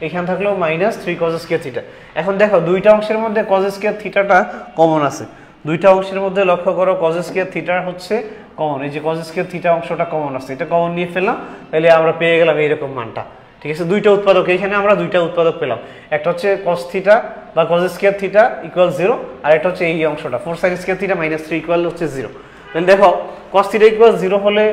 এখানে থাকলো মাইনাস 3 cos স্কয়ার থিটা। এখন দেখো দুইটা অংশের মধ্যে cos স্কয়ার থিটাটা কমন আছে, দুইটা অংশের মধ্যে লক্ষ্য করো cos স্কয়ার থিটা হচ্ছে কমন, এই যে cos স্কয়ার থিটা অংশটা কমন আছে, এটা কমন নিয়ে ফেললাম, তাহলে আমরা পেয়ে গেলাম এইরকম মানটা। ঠিক আছে, দুইটা উৎপাদক, এখানে আমরা দুইটা উৎপাদক পেলাম, একটা হচ্ছে cos থিটা বা cos স্কয়ার থিটা ইকুয়াল 0 আর একটা হচ্ছে এই অংশটা 4 sin square theta minus 3 equal হচ্ছে 0। তাহলে দেখো cos থিটা ইকুয়াল 0 হলে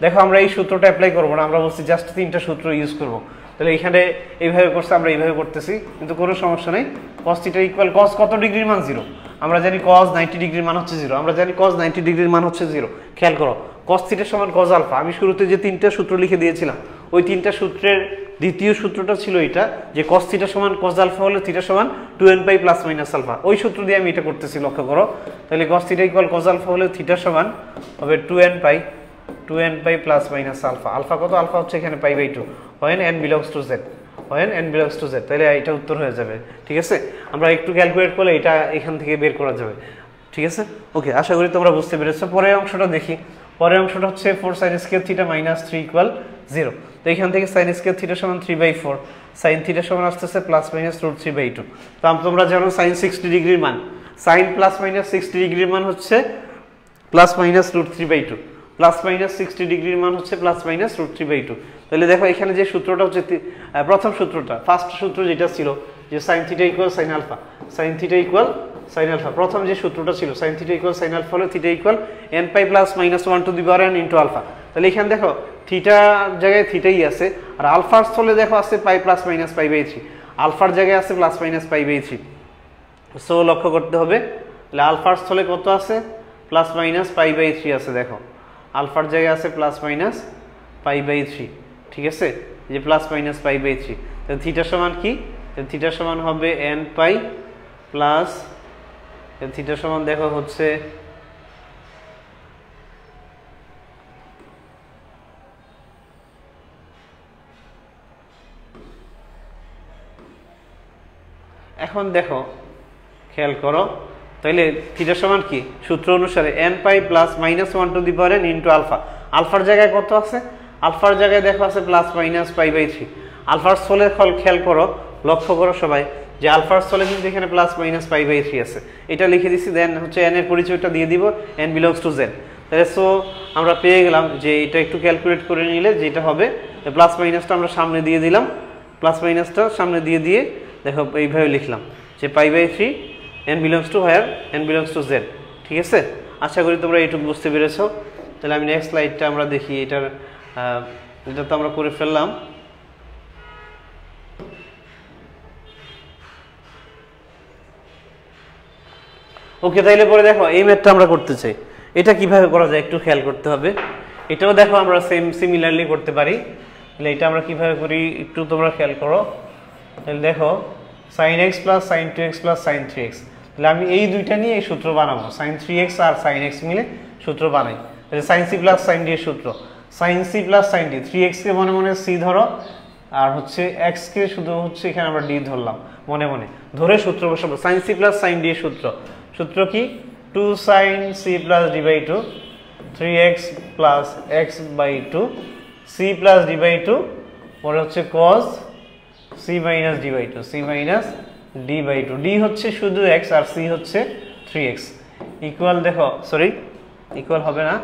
দেখো আমরা এই সূত্রটা অ্যাপ্লাই করব না, আমরা বলছি জাস্ট তিনটা সূত্র ইউজ করব। তাহলে এখানে এইভাবে করছে, আমরা এইভাবে করতেছি, কিন্তু কোনো সমস্যা নেই। cos থিটা ইকুয়াল cos কত ডিগ্রির মান 0, আমরা জানি cos 90 ডিগ্রির মান হচ্ছে 0, আমরা জানি cos 90 ডিগ্রির মান হচ্ছে 0। খেয়াল করো cos থিটা সমান cos আলফা, আমি শুরুতে যে তিনটা সূত্র লিখে দিয়েছিলাম ওই তিনটা সূত্রের দ্বিতীয় সূত্রটা ছিল এটা, যে cos থিটা সমান cos আলফা হলে থিটা সমান 2n pi plus minus alpha, ওই সূত্র দিয়ে আমি এটা করতেছি, লক্ষ্য করো। তাহলে cos theta equal cos alpha হলে থিটা সমান হবে 2n pi plus minus alpha, alpha কত, আলফা হচ্ছে এখানে pi by 2 when n belongs to z, when n belongs to z, তাহলে এটা উত্তর হয়ে যাবে। ঠিক আছে, আমরা একটু ক্যালকুলেট করলে এটা এখান থেকে বের করা যাবে। ঠিক আছে, ওকে, আশা করি তোমরা বুঝতে পেরেছো। পরের অংশটা দেখি, পরের অংশটা হচ্ছে 4 sin square theta minus 3 equal 0। তো এখান থেকে sin স্কয়ার থিটা সমান 3/4, sin থিটা সমান আসতেছে প্লাস মাইনাস √3/2। তো তোমরা জানো sin 60 ডিগ্রির মান, sin প্লাস মাইনাস 60 ডিগ্রির মান হচ্ছে প্লাস মাইনাস √3/2, প্লাস মাইনাস 60 ডিগ্রির মান হচ্ছে প্লাস মাইনাস √3/2। তাহলে দেখো এখানে যে সূত্রটা হচ্ছে প্রথম সূত্রটা, ফার্স্ট সূত্র যেটা ছিল যে sin theta equal sin alpha, sin theta equal sin alpha, প্রথম যে সূত্রটা ছিল sin theta equal sin alpha হলে theta equal n pi plus minus 1 to the power n into alpha. তাহলে এখানে দেখো থিটা জায়গায় থিটাই আছে, আর আলফার স্থলে দেখো আছে pi plus minus pi by 3, আলফার জায়গায় আছে plus minus pi by 3। So লক্ষ্য করতে হবে, তাহলে আলফার স্থলে কত আছে প্লাস মাইনাস পাই বাই 3 আছে, দেখো আলফার জায়গায় আছে প্লাস মাইনাস পাই বাই 3। ঠিক আছে, যে প্লাস মাইনাস পাই বাই 3, তাহলে থিটা সমান কি, থিটা সমান হবে n পাই প্লাস, থিটা সমান দেখো হচ্ছে এখন দেখো খেয়াল করো, তাহলে থিটা সমান কি সূত্র অনুসারে n pi plus minus 1 to the power n into alpha, আলফার জায়গায় কত আছে, আলফার জায়গায় দেখো আছে প্লাস মাইনাস পাই বাই 3, আলফার স্থলে খেয়াল করো, লক্ষ্য করো সবাই যে আলফার স্থলে কিন্তু এখানে প্লাস মাইনাস পাই বাই 3 আছে, এটা লিখে দিছি। দেন হচ্ছে n এর পরিচয়টা দিয়ে দিব, n বিলংস টু z। তাহলে সো আমরা পেয়ে গেলাম যে এটা একটু ক্যালকুলেট করে নিলে যেটা হবে, প্লাস মাইনাসটা আমরা সামনে দিয়ে দিলাম, প্লাস মাইনাসটা সামনে দিয়ে দেখো এইভাবে লিখলাম যে pi by 3 n belongs to where, n belongs to z। ঠিক আছে, আশা করি তোমরা এইটুকু বুঝতে পেরেছো। তাহলে আমি নেক্সট স্লাইডটা আমরা দেখি, এটা তো আমরা করে ফেললাম। ওকে, তাইলে পরে দেখো এই ম্যাথটা আমরা করতে চাই, এটা কিভাবে করা যায় একটু খেয়াল করতে হবে। এটাও দেখো আমরা সিমিলারলি করতে পারি। তাহলে এটা আমরা কিভাবে করি একটু তোমরা খেয়াল করো। তাহলে দেখো sin x plus sin 2x plus sin 3x, তাহলে আমি এই দুইটা নিয়ে এই সূত্র বানাবো, sin 3x আর sin x মিলে সূত্র বানাই। তাহলে sin c plus sin d এর সূত্র, sin c plus sin d, 3x কে মনে মনে c ধরো আর হচ্ছে x কে শুধু হচ্ছে এখানে আমরা d ধরলাম, মনে মনে ধরে সূত্র বসাবো। sin c plus sin d এর সূত্র কি 2 sin c plus d by 2, 3x plus x by 2, c plus d by 2, পরে হচ্ছে cos c minus d by 2, c minus d by 2, d হচ্ছে শুধু x আর c হচ্ছে 3x ইকুয়াল, দেখো sorry equal হবে না,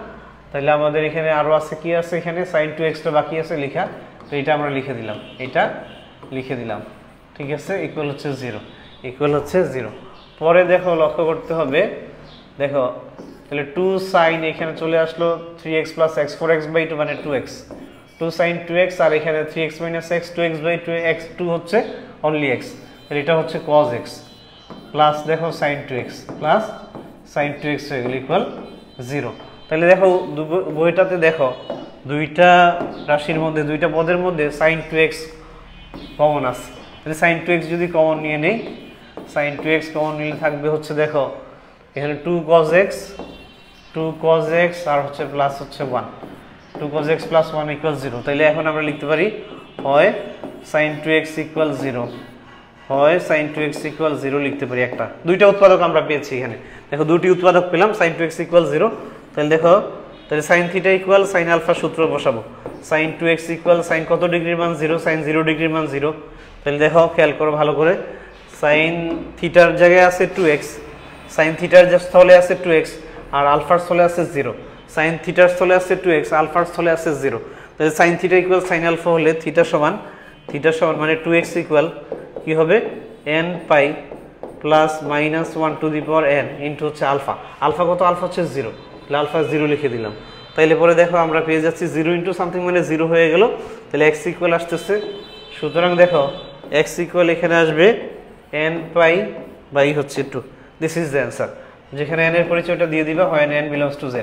তাহলে আমাদের এখানে আরো আছে কি আছে, এখানে sin 2x টা বাকি আছে লেখা, তো এটা আমরা লিখে দিলাম, এটা লিখে দিলাম। ঠিক আছে, ইকুয়াল হচ্ছে 0, ইকুয়াল হচ্ছে 0। পরে দেখো লক্ষ্য করতে হবে, দেখো তাহলে 2 sin এখানে চলে আসলো 3x plus x, 4x by 2 মানে 2x, 2 sin 2x আর এখানে 3x minus x, 2x by 2 x, 2 হচ্ছে অনলি x, তাহলে এটা হচ্ছে cos x প্লাস দেখো sin 2x plus sin 2x হয়ে গেল ইকুয়াল 0। তাহলে দেখো বইটাতে দেখো দুইটা রাশির মধ্যে দুইটা পদের মধ্যে sin 2x কমন আছে, তাহলে sin 2x যদি কমন নিয়ে নেই, sin 2x কমন নিলে থাকবে হচ্ছে দেখো এখানে 2 cos x আর হচ্ছে প্লাস হচ্ছে 1, 2 cos x plus 1 equals 0। তাহলে এখন আমরা লিখতে পারি হয় sin 2x equals 0, হয় sin 2x equals 0 লিখতে পারি। একটা দুইটা উৎপাদক আমরা পেয়েছি এখানে, দেখো দুটি উৎপাদক পেলাম sin 2x equals 0। তাহলে দেখো তাহলে sin theta equal sin alpha সূত্র বসাবো, sin 2x ইকুয়াল sin কত ডিগ্রির মান 0, sin 0 ডিগ্রির মান 0। তাহলে দেখো খেয়াল করো ভালো করে, sin থিটার জায়গায় আছে 2x, sin থিটার স্থলে আছে 2x আর আলফার স্থলে আছে 0, sin থিটার স্থলে আছে 2x, আলফার স্থলে আছে 0। তাহলে sin theta equal sin alpha হলে থিটা সমান মানে 2x ইকুয়াল কি হবে n pi plus minus 1 to the power n into হচ্ছে আলফা। আলফা কত? আলফা হচ্ছে 0, তাহলে আলফা 0 লিখে দিলাম। তাইলে পরে দেখো আমরা পেয়ে যাচ্ছি 0 ইনটু সামথিং মানে 0 হয়ে গেল। তাহলে x ইকুয়াল আসতেছে, সুতরাং দেখো x ইকুয়াল এখানে আসবে n পাই বাই হচ্ছে 2। This is the answer. যেখানে n এর পরিচয়টা দিয়ে দিবা হয় n belongs to z,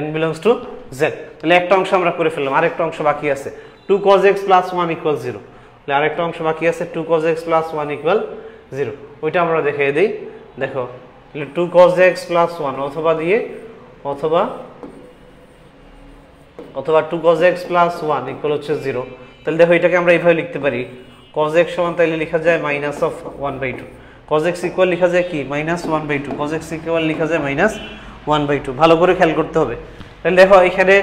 n belongs to z। তাহলে একটা অংশ আমরা করে ফেললাম, আরেকটা অংশ বাকি আছে 2 cos x plus 1 equals 0। তাহলে আরেকটা অংশ বাকি আছে 2 cos x plus 1 equal 0, ওইটা আমরা দেখিয়ে দিই। দেখো 2 cos x plus 1 অথবা দিয়ে অথবা 2 cos x plus 1 equal হচ্ছে 0। তাহলে দেখো এটাকে আমরা এইভাবে লিখতে পারি cos x সমান তাইলে লেখা যায় minus of 1/2, cos x equal লেখা যায় কি মাইনাস 1/2, cos x ইকুয়াল লেখা যায় মাইনাস 1/2। ভালো করে খেয়াল করতে হবে। তাহলে দেখো এখানে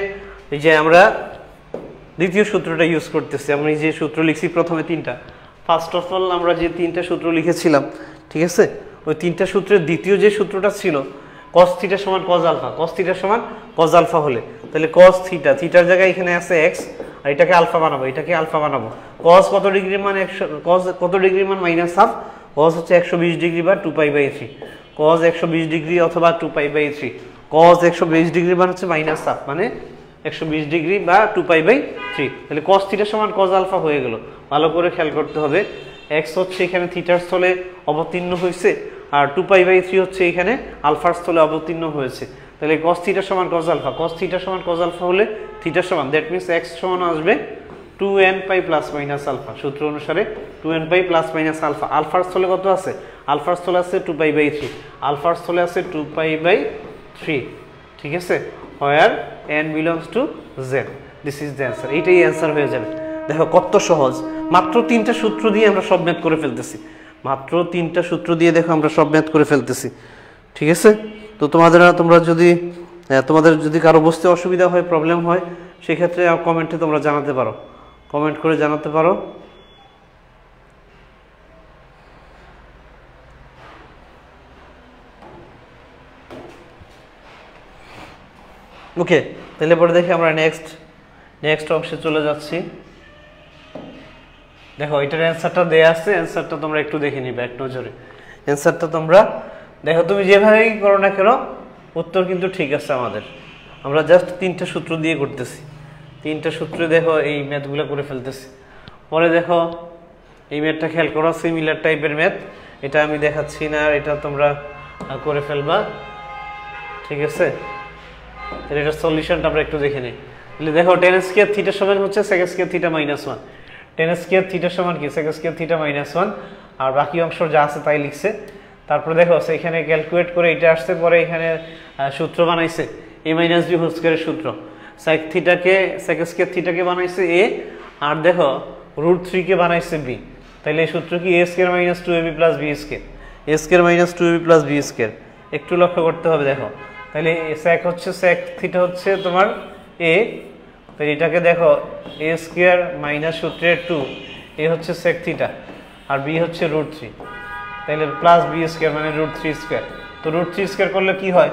এই যে আমরা দ্বিতীয় সূত্রটা ইউজ করতেছি, আমরা এই যে সূত্র লিখছি প্রথমে তিনটা, ফার্স্ট অফ অল আমরা যে তিনটা সূত্র লিখেছিলাম, ঠিক আছে, ওই তিনটা সূত্রের দ্বিতীয় যে সূত্রটা ছিল cos থিটা সমান cos আলফা, cos থিটা সমান cos আলফা হলে তাহলে cos থিটা, থিটার জায়গায় এখানে আছে x আর এটাকে আলফা বানাবো, এটাকে আলফা বানাবো। cos কত ডিগ্রির মান 100, cos কত ডিগ্রির মান মাইনাস হাফ, cos হচ্ছে 120 ডিগ্রি বা 2π/3, cos 120 ডিগ্রি অথবা 2π/3, cos 120 ডিগ্রির মান হচ্ছে মাইনাস হাফ মানে 120 ডিগ্রি বা 2π/3। তাহলে cos থিটা সমান cos আলফা হয়ে গেল। ভালো করে খেয়াল করতে হবে, x হচ্ছে এখানে থিটার স্থলে অবতীর্ণ হয়েছে আর 2π/3 হচ্ছে এখানে আলফার স্থলে অবতীর্ণ হয়েছে। তাহলে cos থিটা সমান cos আলফা, cos থিটা সমান cos আলফা হলে থিটা সমান, দ্যাট মিন্স x সমান আসবে 2nπ প্লাস মাইনাস আলফা। সূত্র অনুসারে 2nπ প্লাস মাইনাস আলফা। আলফার স্থলে কত আছে? আলফার স্থলে আছে 2π/3, আলফার স্থলে আছে 2π/3, ঠিক আছে, where n belongs to z, this is the answer। এইটাই অ্যান্সার হয়ে যাবে। দেখো কত সহজ, মাত্র তিনটা সূত্র দিয়ে আমরা সব ম্যাথ করে ফেলতেছি, মাত্র তিনটা সূত্র দিয়ে দেখো আমরা সব ম্যাথ করে ফেলতেছি, ঠিক আছে। তো তোমাদের যদি কারো বুঝতে অসুবিধা হয়, প্রবলেম হয়, সেক্ষেত্রে কমেন্টে তোমরা জানাতে পারো, কমেন্ট করে জানাতে পারো। ওকে, তাহলে পরে দেখি আমরা নেক্সট অংশে চলে যাচ্ছি। দেখো এটার অ্যান্সারটা দেয়া আছে, অ্যান্সারটা তোমরা একটু দেখে নিবে এক নজরে। অ্যান্সারটা তোমরা দেখো, তুমি যেভাবেই করো না কেন উত্তর কিন্তু ঠিক আছে আমাদের। আমরা জাস্ট তিনটা সূত্র দিয়ে করতেছি, তিনটা সূত্রে দেখো এই ম্যাথগুলো করে ফেলতেছি। পরে দেখো এই ম্যাথটা খেয়াল করো, সিমিলার টাইপের ম্যাথ, এটা আমি দেখাচ্ছি না, এটা তোমরা করে ফেলবা, ঠিক আছে। তাহলে এটার সলিউশনটা আমরা একটু দেখে নিই। তাহলে দেখো tan স্কয়ার থিটা সমান হচ্ছে sec square theta minus 1, tan square theta সমান কি sec স্কয়ার থিটা মাইনাস 1, আর বাকি অংশ যা আছে তাই লিখছে। তারপরে দেখো এখানে ক্যালকুলেট করে এটা আসছে, পরে এখানে সূত্র বানাইছে a মাইনাস b হোল স্কয়ারের সূত্র, sec স্কয়ার থিটাকে বানাইছে a, আর দেখো √3 কে বানাইছে b। তাহলে এই সূত্র কি a square minus 2ab plus b square, a square minus 2ab plus b square. একটু লক্ষ্য করতে হবে, দেখো তাহলে sec থিটা হচ্ছে তোমার a, তাহলে এটাকে দেখো a স্কয়ার মাইনাস সূত্রের 2, a হচ্ছে sec থিটা আর b হচ্ছে √3, তাহলে প্লাস b স্কয়ার মানে √3 স্কয়ার। তো √3 স্কয়ার করলে কি হয়,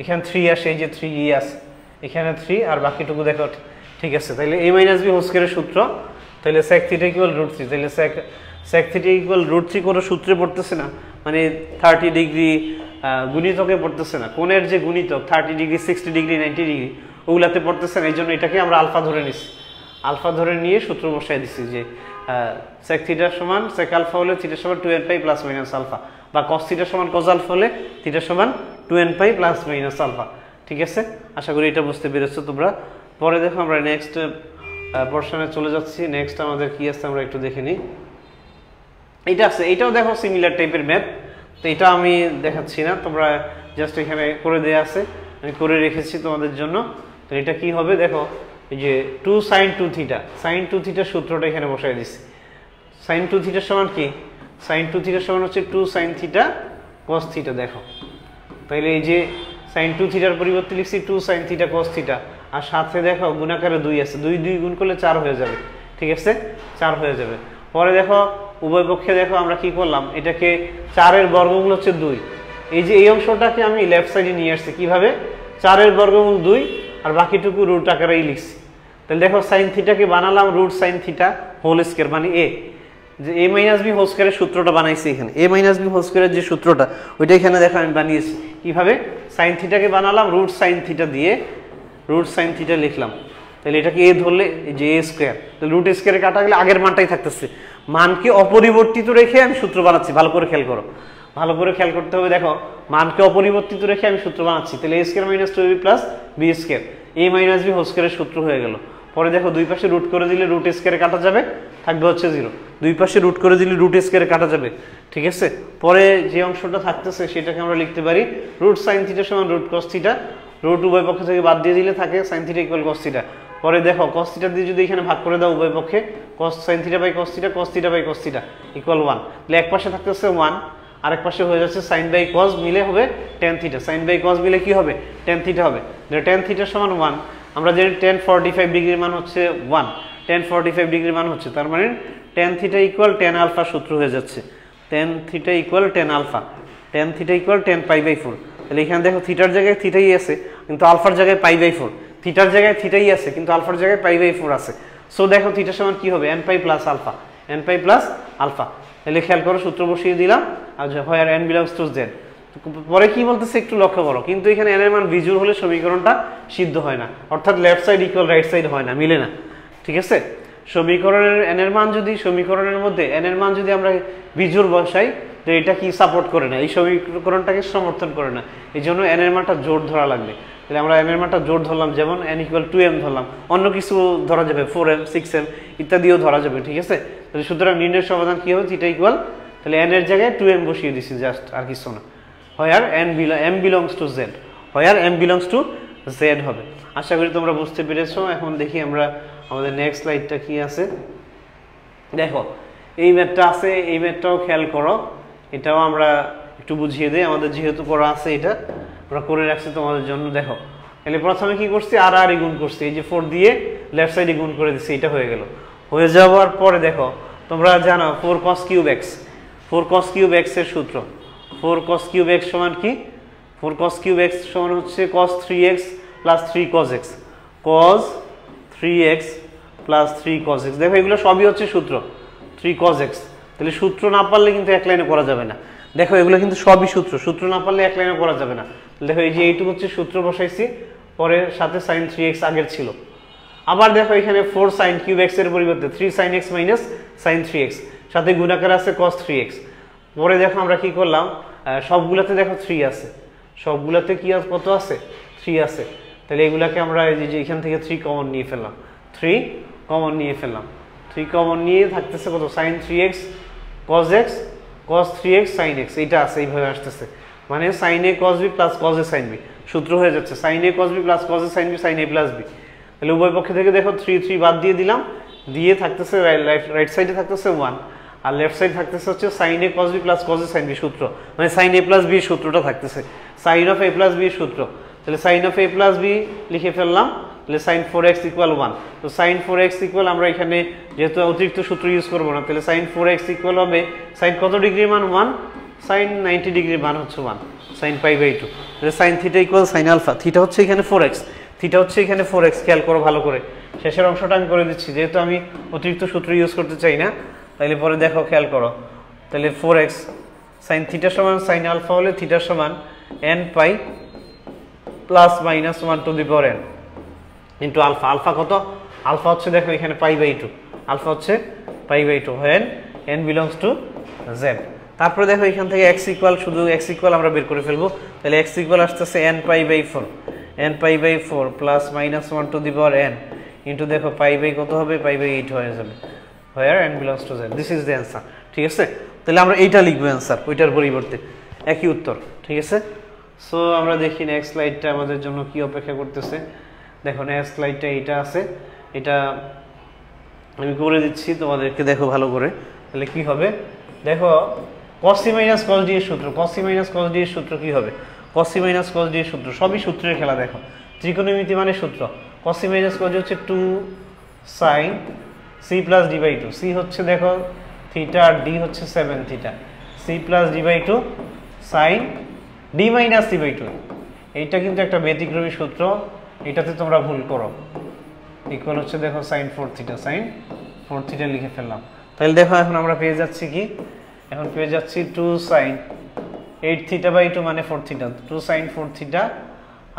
এখানে 3 আসে, এই যে 3 আছে এখানে 3 আর বাকিটুকু দেখো ঠিক আছে। তাহলে a মাইনাস b হোল স্কয়ারের সূত্র, তাহলে sec থিটা ইকুয়াল √3, তাহলে sec থিটা ইকুয়াল √3 কোনো সূত্রে পড়তেছে না, মানে 30 ডিগ্রি গুণিতকে পড়তেছে না, কোণের যে গুণিতক 30 ডিগ্রি 60 ডিগ্রি 90 ডিগ্রি ওগুলাতে পড়তেছে না, এই জন্য এটাকে আমরা আলফা ধরে নিছি, আলফা ধরে নিয়ে সূত্র বসাই দিছি যে sec থিটা সমান sec আলফা হলে থিটা সমান 2nπ প্লাস মাইনাস আলফা, বা cos থিটা সমান cos আলফা হলে থিটা সমান 2nπ প্লাস মাইনাস আলফা, ঠিক আছে। আশা করি এটা বুঝতে পেরেছো তোমরা। পরে দেখো আমরা নেক্সট পোরশনে চলে যাচ্ছি। নেক্সট আমাদের কি আছে আমরা একটু দেখে নিই। এটা আছে, এটাও দেখো সিমিলার টাইপের ম্যাথ, তো এটা আমি দেখাচ্ছি না, তোমরা জাস্ট এখানে করে দেয়া আছে, আমি করে রেখেছি তোমাদের জন্য। তো এটা কি হবে দেখো, এই যে 2 sin 2 থিটা, sin 2 থিটার সূত্রটা এখানে বসাই দিছি। sin 2 থিটার সমান কি, sin 2 থিটার সমান হচ্ছে 2 sin থিটা cos থিটা। দেখো তাহলে এই যে sin 2 থিটার পরিবর্তে লিখছি 2 sin থিটা cos থিটা, আর সাথে দেখো গুণাকারে 2 আছে, 2 2 গুণ করলে 4 হয়ে যাবে, ঠিক আছে, 4 হয়ে যাবে। পরে দেখো উভয় পক্ষে দেখো আমরা কি করলাম, এটাকে 4 এর বর্গমূল হচ্ছে 2, এই যে এই অংশটাকে আমি লেফট সাইডে নিয়ে আসছি কিভাবে, 4 এর বর্গমূল 2 আর বাকিটুকু রুট আকারেই লিখছি। তাহলে দেখো sin থিটাকে বানালাম root sin theta whole square, মানে a, যে a মাইনাস b হোল স্কয়ারের সূত্রটা বানাইছি এখানে, a মাইনাস b হোল স্কয়ারের যে সূত্রটা ওইটা এখানে দেখো আমি বানিয়েছি কিভাবে, sin থিটাকে বানালাম রুট sin থিটা দিয়ে রুট sin থিটা লিখলাম। তাহলে এটাকে a ধরলে এই যে a স্কয়ার, তাহলে রুট স্কয়ারে কাটা গেলে আগের মানটাই থাকতেছে, মানকে অপরিবর্তিত রেখে আমি সূত্র বানাচ্ছি, ভালো করে খেয়াল করো, ভালো করে খেয়াল করতে হবে। দেখো মানকে অপরিবর্তিত রেখে আমি সূত্র বানাচ্ছি, তাহলে a square minus 2ab plus b square, a minus b whole স্কয়ারের সূত্র হয়ে গেল। পরে দেখো দুই পাশে রুট করে দিলে রুট স্কয়ারে কাটা যাবে, থাকবে হচ্ছে 0, দুই পাশে রুট করে দিলে রুট স্কয়ারে কাটা যাবে, ঠিক আছে। পরে যে অংশটা থাকতেছে সেটাকে আমরা লিখতে পারি রুট sin থিটা সমান রুট cos থিটা, রুট উভয় পক্ষ থেকে বাদ দিয়ে দিলে থাকে sin theta equal cos theta. পরে দেখো cos থিটা দিয়ে যদি এখানে ভাগ করে দাও উভয় পক্ষে, cos sin theta by cos theta, cos theta by cos theta equal 1, তাহলে এক পাশে থাকতেছে 1, আরেক পাশে হয়ে যাচ্ছে sin বাই cos মিলে হবে tan theta, sin by cos মিলে কি হবে tan থিটা হবে, tan থিটা সমান 1, আমরা জানি tan 45 ডিগ্রির মান হচ্ছে 1, tan 45 ডিগ্রির মান হচ্ছে, তার মানে tan theta equal tan alpha সূত্র হয়ে যাচ্ছে, tan theta equal tan alpha, tan theta equal tan pi by 4। তাহলে এখানে দেখো থিটার জায়গায় থিটাই আছে কিন্তু আলফার জায়গায় পাই বাই 4, থিটার জায়গায় থিটাই আছে কিন্তু আলফার জায়গায় পাই বাই 4 আছে। সো দেখো থিটা সমান কি হবে n pi plus alpha, n pi plus alpha. তাহলে খেয়াল করো সূত্র বসিয়ে দিলাম, আর where n belongs to z। পরে কি বলতেছে একটু লক্ষ্য করো, কিন্তু এখানে n এর মান বিজোড় হলে সমীকরণটা সিদ্ধ হয় না, অর্থাৎ left side equal right side হয় না, মিলে না, ঠিক আছে। সমীকরণের n এর মান যদি সমীকরণের মধ্যে n এর মান যদি আমরা বিজোড় বসাই তো এটা কি সাপোর্ট করে না, এই সমীকরণটাকে সমর্থন করে না, এই জন্য n এর মানটা জোড় ধরা লাগবে। তাহলে আমরা n এর মানটা জোড় ধরলাম, যেমন n ইকুয়াল 2m ধরলাম, অন্য কিছু ধরা যাবে 4m 6m ইত্যাদিও ধরা যাবে, ঠিক আছে। তাহলে সুতরাং নির্ণয়ের সমাধান কি হবে, থিটা ইকুয়াল, তাহলে n এর জায়গায় 2m বসিয়ে দিছি জাস্ট, আর কিছু না, হোয়ার m belongs to z, where m belongs to z হবে। আশা করি তোমরা বুঝতে পেরেছো। এখন দেখি আমরা আমাদের নেক্সট স্লাইডটা কি আছে। দেখো এই ম্যাথটা আছে, এই ম্যাথটাও খেয়াল করো, এটাও আমরা একটু বুঝিয়ে দিই, আমাদের যেহেতু করা আছে এটা আমরা করে রাখছি তোমাদের জন্য। দেখো তাহলে প্রথমে কি করছি, আর আর গুণ করছি, এই যে 4 দিয়ে লেফট সাইডে গুণ করে দিচ্ছি, এটা হয়ে গেল। হয়ে যাওয়ার পরে দেখো তোমরা জানো 4 cos cube x, 4 cos cube x এর সূত্র, 4 cos কিউব x সমান কি, 4 cos কিউব x সমান হচ্ছে cos 3x plus 3 cos x, cos 3x plus 3 cos x। দেখো এগুলো সবই হচ্ছে সূত্র, 3 cos x। তাহলে সূত্র না পারলে কিন্তু এক লাইনে করা যাবে না, দেখো এগুলো কিন্তু সবই সূত্র, সূত্র না পারলে এক লাইনে করা যাবে না। দেখো এই যে এইটুকু হচ্ছে সূত্র বসাইছি, পরে সাথে sin 3x আগের ছিল, আবার দেখো এখানে 4 sin কিউব x এর পরিবর্তে 3 sin x minus sin 3x, সাথে গুণাকার আছে cos 3x। পরে দেখো আমরা কি করলাম, সবগুলাতে দেখো 3 আছে, সবগুলাতে কি কত আছে, 3 আছে। তাহলে এগুলাকে আমরা এই যে এখান থেকে 3 কমন নিয়ে ফেললাম, 3 কমন নিয়ে ফেললাম, 3 কমন নিয়ে থাকতেছে কত, sin 3x cos x cos 3x sin x, এটা আছে, এইভাবে আসতেছে, মানে sin a cos b plus cos a sin b সূত্র হয়ে যাচ্ছে, sin a cos b plus cos a sin b sin a plus b। তাহলে উভয় পক্ষ থেকে দেখো 3 3 বাদ দিয়ে দিলাম, দিয়ে থাকতেছে রাইট সাইডে থাকতেছে 1, আর লেফট সাইড থাকতেছে হচ্ছে sin a cos b plus cos a sin b সূত্র, মানে sin a প্লাস b সূত্রটা থাকতেছে, sin of a plus b সূত্র। তাহলে sin of a plus b লিখে ফেললাম, তাহলে sin 4x ইকুয়াল 1। তো sin 4x ইকুয়াল, আমরা এখানে যেহেতু অতিরিক্ত সূত্র ইউজ করব না, তাহলে sin 4x ইকুয়াল হবে sin কত ডিগ্রির মান 1, sin 90 ডিগ্রির মান হচ্ছে 1, sin পাই বাই 2। তাহলে sin theta equal sin alpha, theta হচ্ছে এখানে 4x, থিটা হচ্ছে এখানে 4x, খেয়াল করো ভালো করে, শেষের অংশটা আমি করে দিচ্ছি যেহেতু আমি অতিরিক্ত সূত্র ইউজ করতে চাই না। তাহলে পরে দেখো খেয়াল করো, তাহলে 4x sin থিটা সমান sin আলফা হলে থিটা সমান n pi plus minus 1 to the power n into alpha, alpha কত, আলফা হচ্ছে দেখো এখানে পাই বাই 2, আলফা হচ্ছে pi by 2 when n belongs to z। তারপরে দেখো এখান থেকে x ইকুয়াল, শুধু x ইকুয়াল আমরা বের করে ফেলবো, তাহলে x ইকুয়াল আসতেছে n pi by 4, n pi by 4 plus minus 1 to the power n into দেখো পাই বাই কত হবে, পাই বাই 8 হয়ে যাবে, where n belongs to z, this is the answer. ঠিক আছে, তাহলে আমরা এইটা লিখবো অ্যান্সার, ওইটার পরিবর্তে একই উত্তর। ঠিক আছে, সো আমরা দেখি নেক্সট স্লাইডটা আমাদের জন্য কি অপেক্ষা করতেছে। দেখো নেক্সট স্লাইডটা এইটা আছে, এটা আমি করে দিচ্ছি তোমাদেরকে, দেখো ভালো করে। তাহলে কি হবে দেখো, cos c minus cos d এর সূত্র, cos c minus cos d এর সূত্র কি হবে, cos c minus cos d এর সূত্র, সবই সূত্রের খেলা। দেখো ত্রিকোণমিতি মানে সূত্র, cos c minus cos d হচ্ছে 2 sin c plus d by 2, c হচ্ছে দেখো থিটা আর d হচ্ছে 7 theta, c plus d by 2 sin d minus c by 2। এইটা কিন্তু একটা ব্যতিক্রমী সূত্র, এটাতে তোমরা ভুল করো। ইকুয়াল হচ্ছে দেখো sin 4 থিটা, sin 4 থিটা লিখে ফেললাম। তাহলে দেখো এখন আমরা পেয়ে যাচ্ছি কি, এখন পেয়ে যাচ্ছি 2 sin 8 থিটা বাই 2 মানে 4 থিটা, 2 sin 4 থিটা,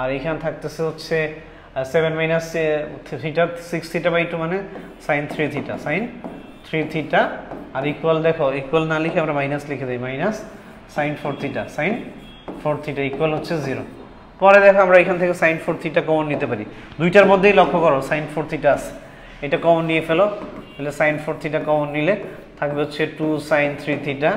আর এখানে থাকতেছে হচ্ছে 7 মাইনাস থিটা 6 থিটা বাই 2 মানে sin 3 থিটা, sin 3 থিটা, আর ইকুয়াল দেখো ইকুয়াল না লিখে আমরা মাইনাস লিখে দেই, minus sin 4 theta, sin 4 theta equal হচ্ছে 0। পরে দেখো আমরা এখান থেকে sin 4 থিটা কমন নিতে পারি, দুইটার মধ্যেই লক্ষ্য করো sin 4 থিটা আছে, এটা কমন নিয়ে ফেলো। তাহলে sin 4 থিটা কমন নিলে থাকবে হচ্ছে 2 sin 3 theta,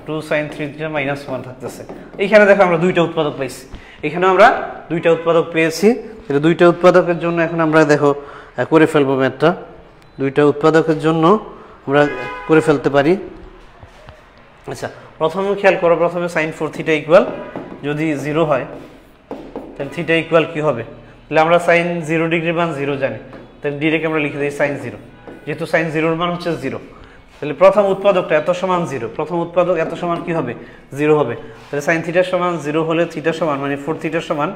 2 sin 3 theta minus 1 থাকতেছে। এইখানে দেখো আমরা দুইটা উৎপাদক পাইছি, এখানে আমরা দুইটা উৎপাদক পেয়েছি। তাহলে দুইটা উৎপাদকের জন্য এখন আমরা দেখো করে ফেলবো ম্যাথটা, দুইটা উৎপাদকের জন্য আমরা করে ফেলতে পারি। আচ্ছা প্রথমে খেয়াল করো, প্রথমে sin 4 থিটা ইকুয়াল যদি 0 হয় তাহলে থিটা ইকুয়াল কি হবে, তাহলে আমরা sin 0 ডিগ্রি মান 0 জানি, তাহলে ডিরেক্ট আমরা লিখে দিই sin 0, যেহেতু sin 0 এর মান হচ্ছে 0। তাহলে প্রথম উৎপাদকটা এত সমান 0, প্রথম উৎপাদক এত সমান কি হবে, 0 হবে। তাহলে sin থিটা সমান 0 হলে থিটা সমান মানে 4 থিটা সমান,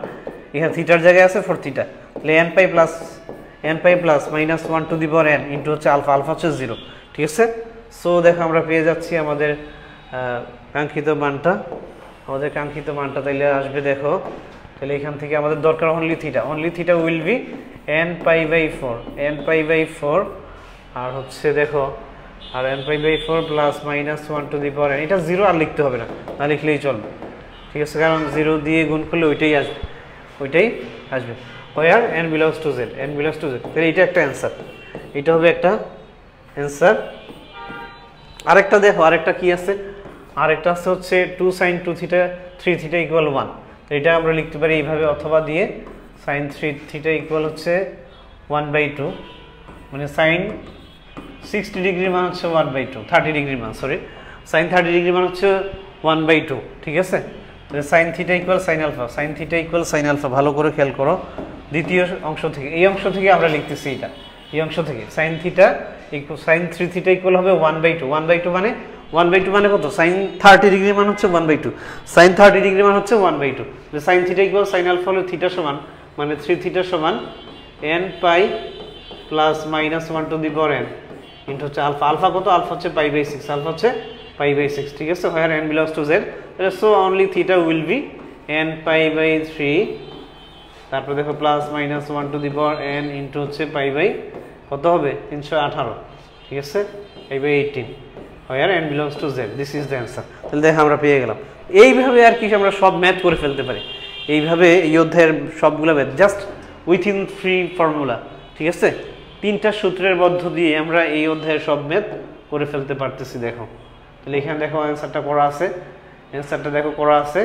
এখানে থিটার জায়গায় আছে 4 থিটা, তাহলে n pi plus minus 1 to the power n into হচ্ছে আলফা, আলফা হচ্ছে 0। ঠিক আছে, সো দেখো আমরা পেয়ে যাচ্ছি আমাদের কাঙ্ক্ষিত মানটা, আমাদের কাঙ্ক্ষিত মানটা তাইলে আসবে দেখো, তাহলে এখান থেকে আমাদের দরকার only theta will be n pi by 4, n pi by 4, আর হচ্ছে দেখো আর n pi by 4 plus minus 1 to the power n, এটা 0 আর লিখতে হবে না, না লিখলেই চলবে। ঠিক আছে, কারণ 0 দিয়ে গুণ করলে ওইটাই আসবে, ওইটাই আসবে। where n belongs to z, n belongs to z, তাহলে এটা একটা অ্যান্সার, এটা হবে একটা অ্যান্সার। আরেকটা দেখো, আরেকটা কি আছে, আরেকটা আছে হচ্ছে 2 sin 2 থিটা 3 থিটা ইকুয়াল 1, এটা আমরা লিখতে পারি এইভাবে, অথবা দিয়ে sin 3 থিটা ইকুয়াল হচ্ছে 1/2, মানে sin 60 ডিগ্রি মান হচ্ছে 1/2, 30 ডিগ্রি মান সরি, sin 30 ডিগ্রি মান হচ্ছে 1/2। ঠিক আছে, তাহলে sin theta equal sin alpha, sin theta equal sin alpha, ভালো করে খেয়াল করো। দ্বিতীয় অংশ থেকে, এই অংশ থেকে আমরা লিখতেছি এটা, এই অংশ থেকে sin theta equal sin 3 theta equal হবে 1/2, 1/2 মানে 1/2 মানে কত, sin 30 ডিগ্রি মান হচ্ছে 1/2, sin 30 ডিগ্রি মান হচ্ছে 1/2, sin theta equal sin alpha হলে থিটা সমান মানে 3 থিটা সমান n pi plus minus 1 to the power n into হচ্ছে আলফা, আলফা কত, আলফা হচ্ছে পাই বাই 6, আলফা হচ্ছে পাই বাই 6। ঠিক আছে, where n belongs to z, so only theta will be n pi by 3, তারপর দেখো plus minus 1 to the power n into হচ্ছে pi by কত হবে 318। ঠিক আছে, pi by 18, where n belongs to z, this is the answer। তাহলে দেখো আমরা পেয়ে গেলাম। এইভাবে আর কি আমরা সব ম্যাথ করে ফেলতে পারি, এইভাবে এই অধ্যায়ের সবগুলো math just within free formula. ঠিক আছে, তিনটা সূত্রের মধ্য দিয়ে আমরা এই অধ্যায়ের সব ম্যাথ করে ফেলতে পারতেছি। দেখো তাহলে এখানে দেখো অ্যান্সারটা করা আছে, অ্যান্সারটা দেখো করা আছে।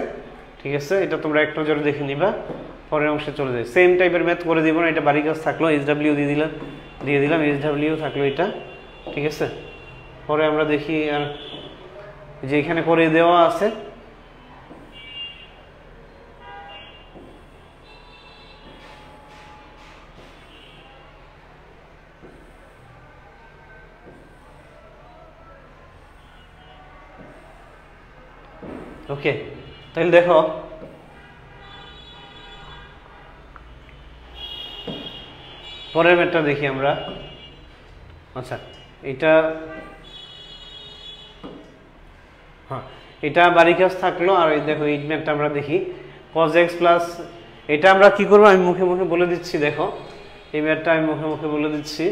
ঠিক আছে, এটা তোমরা এক নজরে দেখে নিবা, পরের অংশে চলে যায়। সেম টাইপের ম্যাথ করে দিব না, এটা বাড়ি কাজ থাকলো, SW দিয়ে দিলাম SW থাকলো এটা। ঠিক আছে, পরে আমরা দেখি আর যে এখানে করে দেওয়া আছে, ওকে। তাহলে দেখো পরের ম্যাথটা দেখি আমরা। আচ্ছা এটা হ্যাঁ, এটা বাড়ি কাজ থাকলো। আর এই দেখো এই ম্যাথটা আমরা দেখি, cos x প্লাস, এটা আমরা কি করবো আমি মুখে মুখে বলে দিচ্ছি। দেখো এই ম্যাথটা আমি মুখে মুখে বলে দিচ্ছি।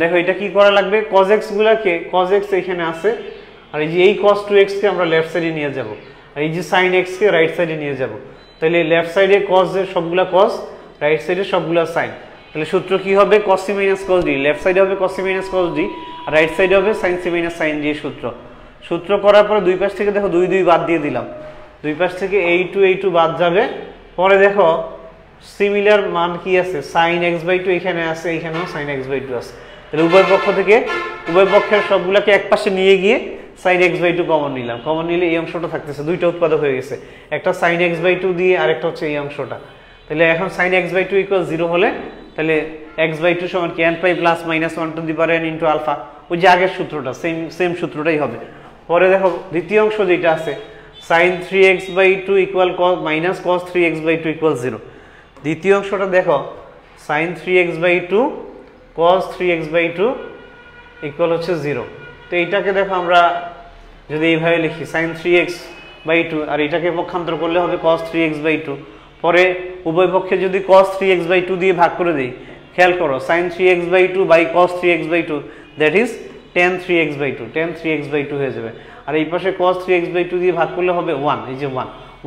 দেখো এটা কি করা লাগবে, cos x গুলাকে, cos x এখানে আছে, আর এই যে এই cos 2x কে আমরা লেফট সাইডে নিয়ে যাব, আর এই যে sin x কে রাইট সাইডে নিয়ে যাব। তাহলে লেফট সাইডে কজের সবগুলা কজ, রাইট সাইডে সবগুলা সাইন। তাহলে সূত্র কি হবে? cos c minus cos d। Left সাইডে হবে cos c minus cos d আর রাইট সাইডে হবে sin c minus sin d সূত্র করার পরে দুই পাশ থেকে দেখো 2 2 বাদ দিয়ে দিলাম, দুই পাশ থেকে এই টু বাদ যাবে। পরে দেখো সিমিলার মান কি আছে? sin x/2 এখানে আছে, এখানেও sin x/2 আছে। তাহলে উভয় পক্ষ থেকে উভয় পক্ষের সবগুলাকে এক পাশে নিয়ে গিয়ে sin x/2 কমন নিলাম, কমন নিলে এই অংশটা থাকতেছে, দুইটা উৎপাদক হয়ে গেছে, একটা sin x/2 দিয়ে আরেকটা হচ্ছে এই অংশটা। তাহলে এখন sin x/2 = 0 হলে তাহলে x/2 সমান কি n pi plus minus 1 to the power n into alpha, ওই যে আগের সূত্রটা, সেম সূত্রটাই হবে। পরে দেখো দ্বিতীয় অংশ যেটা আছে sin 3x/2 minus cos 3x/2 = 0। দ্বিতীয় অংশটা দেখো sin 3x/2 cos 3x/2 হচ্ছে 0। তো এইটাকে দেখো আমরা যদি এইভাবে লিখি sin 3x/2 আর এটাকে পক্ষান্তর করলে হবে cos 3x/2। পরে উভয় পক্ষে যদি cos 3x/2 দিয়ে ভাগ করে দেই, খেয়াল করো sin 3x/2 by cos 3x/2 that is tan 3x/2 হয়ে যাবে। আর এই পাশে cos 3x/2 দিয়ে ভাগ করলে হবে 1, এই যে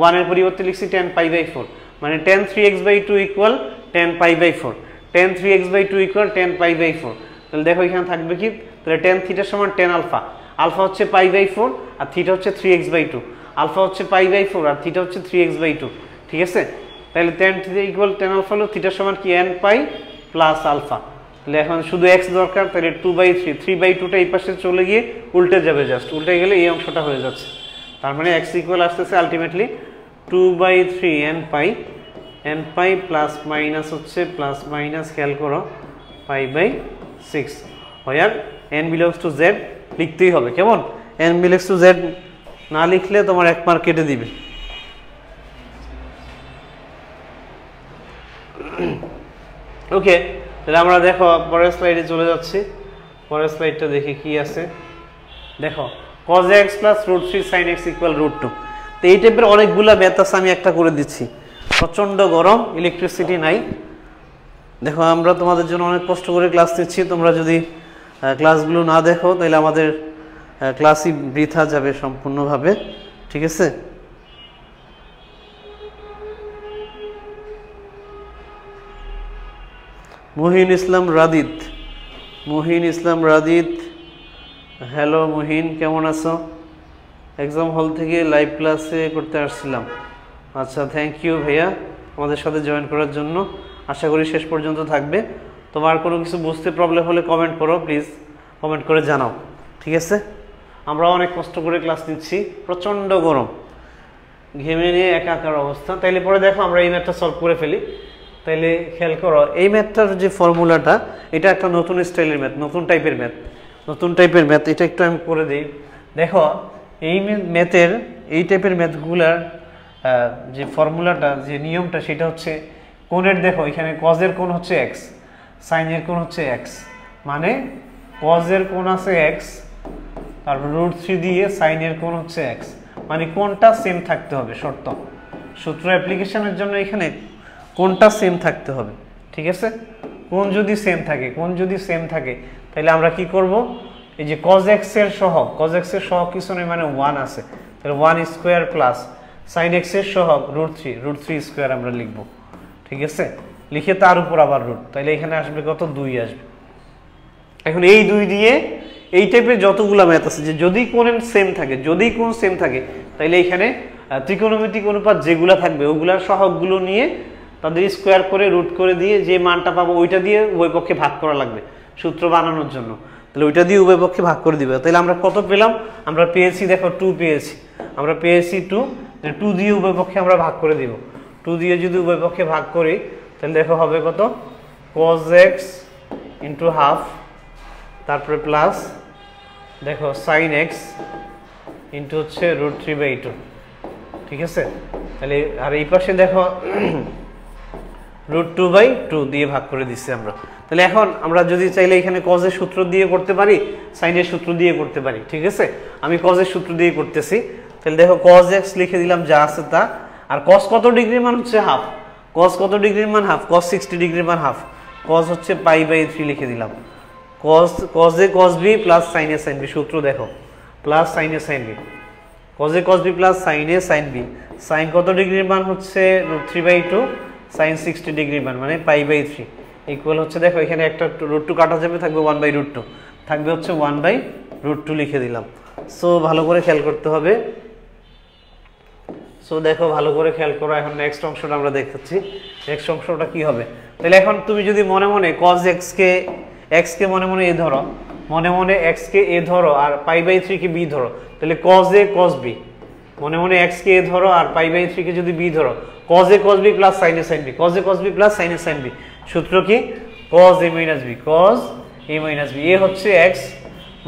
1 এর পরিবর্তে লিখছি tan π/4, মানে tan 3x/2 = tan π/4, tan 3x/2 = tan π/4। তাহলে দেখো এখানে থাকবে কি? তাহলে tan থিটা সমান tan আলফা, আলফা হচ্ছে π/4 আর থিটা হচ্ছে 3x/2, আলফা হচ্ছে π/4 আর থিটা হচ্ছে 3x/2, ঠিক আছে? তাহলে tan থিটা = tan আলফা হলো থিটা সমান কি n পাই প্লাস আলফা। তাহলে এখন শুধু x দরকার, তাহলে 2/3, 3/2টা এই পাশে চলে গিয়ে উল্টে যাবে, জাস্ট উল্টে গেলে এই অংশটা হয়ে যাচ্ছে। তার মানে x = আসতেছে ultimately 2/3 n pi plus minus হচ্ছে প্লাস মাইনাস, খেয়াল করো π/6, হোয়ার n বিলংস টু z লিখতেই হবে, কেমন? n বিলংস টু z না লিখলে তোমার 1 মার্ক কেটে দিবে। ওকে, তাহলে আমরা দেখো পরের স্লাইডে চলে যাচ্ছি। পরের স্লাইডটা দেখি কি আছে। দেখো cos x plus √3 sin x = √2। তো এই টাইপের অনেকগুলা ম্যাথ আছে, আমি একটা করে দিচ্ছি। প্রচন্ড গরম, ইলেকট্রিসিটি নাই। দেখো আমরা তোমাদের জন্য অনেক কষ্ট করে ক্লাস নিচ্ছি, তোমরা যদি ক্লাসগুলো না দেখো তাহলে আমাদের ক্লাসই বৃথা যাবে সম্পূর্ণভাবে, ঠিক আছে? মুহিন ইসলাম রাদিত, হ্যালো মুহিন, কেমন আছো? এক্সাম হল থেকে লাইভ ক্লাসে করতে আসছিলাম। আচ্ছা, থ্যাংক ইউ ভাইয়া আমাদের সাথে জয়েন করার জন্য। আশা করি শেষ পর্যন্ত থাকবে। তোমার কোনো কিছু বুঝতে প্রবলেম হলে কমেন্ট করো, প্লিজ কমেন্ট করে জানাও, ঠিক আছে? আমরা অনেক কষ্ট করে ক্লাস নিচ্ছি, প্রচণ্ড গরম, ঘেমে নিয়ে একাকার অবস্থা। তাইলে পরে দেখো আমরা এই ম্যাথটা সলভ করে ফেলি। তাইলে খেয়াল করো এই ম্যাথটার যে ফর্মুলাটা, এটা একটা নতুন স্টাইলের ম্যাথ, নতুন টাইপের ম্যাথ। এটা একটু আমি করে দিই। দেখো এই ম্যাথের, এই টাইপের ম্যাথগুলার যে ফর্মুলাটা, যে নিয়মটা, সেটা হচ্ছে কোণের, দেখো এখানে কজের কোণ হচ্ছে x, সাইনের কোণ হচ্ছে x, মানে কজের কোণ আছে x, তারপর √3 দিয়ে সাইনের কোণ হচ্ছে x, মানে কোণটা সেম থাকতে হবে, শর্ত। সূত্র অ্যাপ্লিকেশনের জন্য এখানে কোণটা সেম থাকতে হবে, ঠিক আছে? কোণ যদি সেম থাকে তাহলে আমরা কি করব? এই যে cos x এর সহগ, কিছু নেই, মানে 1 আছে, তাহলে 1² প্লাস sin x এর সহগ √3 স্কয়ার আমরা লিখব, ঠিক আছে? লিখে তার উপর আবার রুট, তাহলে এখানে আসবে কত? 2 আসবে। এখন এই 2 দিয়ে এই টাইপের যতগুলা ম্যাথ আছে, যে যদি কোণ সেম থাকে, তাহলে এখানে ত্রিকোণমিতিক অনুপাত যেগুলা থাকবে ওগুলার সহগগুলো নিয়ে তাদের স্কোয়ার করে রুট করে দিয়ে যে মানটা পাবো ওইটা দিয়ে উভয় পক্ষে ভাগ করা লাগবে সূত্র বানানোর জন্য। তাহলে ওইটা দিয়ে উভয় পক্ষে ভাগ করে দিবে। তাহলে আমরা কত পেলাম? আমরা পেয়েছি, দেখো 2 পেয়েছি, 2 দিয়ে উভয় পক্ষে আমরা ভাগ করে দিব। 2 দিয়ে যদি উভয় পক্ষে ভাগ করি তাহলে দেখো হবে কত? cos x ইন্টু হাফ, তারপরে প্লাস দেখো sin x ইন্টু হচ্ছে √3/2, ঠিক আছে? তাহলে আর এই পাশে দেখো √2/2 দিয়ে ভাগ করে দিচ্ছি আমরা। তাহলে এখন আমরা যদি চাইলে এখানে cos এর সূত্র দিয়ে করতে পারি, sin এর সূত্র দিয়ে করতে পারি, ঠিক আছে? আমি cos এর সূত্র দিয়ে করতেছি। তাহলে দেখো cos x লিখে দিলাম যা আছে তা, আর cos কত ডিগ্রির মান হচ্ছে হাফ, cos কত ডিগ্রির মান হাফ, cos 60 ডিগ্রির মান হাফ, cos হচ্ছে π/3 লিখে দিলাম। cos a cos b plus sin a sin b, সূত্র দেখো plus sin a sin b, cos a cos b plus sin a sin b, sin কত ডিগ্রির মান হচ্ছে √3/2, sin 60 ডিগ্রির মান মানে π/3 ইকুয়াল হচ্ছে দেখো এখানে একটা √2 কাটা যাবে, থাকবে 1/√2, থাকবে হচ্ছে 1/√2 লিখে দিলাম। সো ভালো করে খেয়াল করতে হবে। সো দেখো ভালো করে খেয়াল করো। এখন নেক্সট অংশটা আমরা দেখাচ্ছি। নেক্সট অংশটা কি হবে, তাহলে এখন তুমি যদি মনে মনে cos x কে মনে মনে a ধরো, মনে মনে x কে a ধরো আর π/3 কে b ধরো, তাহলে cos a cos b, মনে মনে x কে a ধরো আর π/3 কে যদি b ধরো, cos a cos b plus sin a sin b, cos a cos b plus sin a sin b, সূত্র কি cos a minus b, cos a minus b, a হচ্ছে x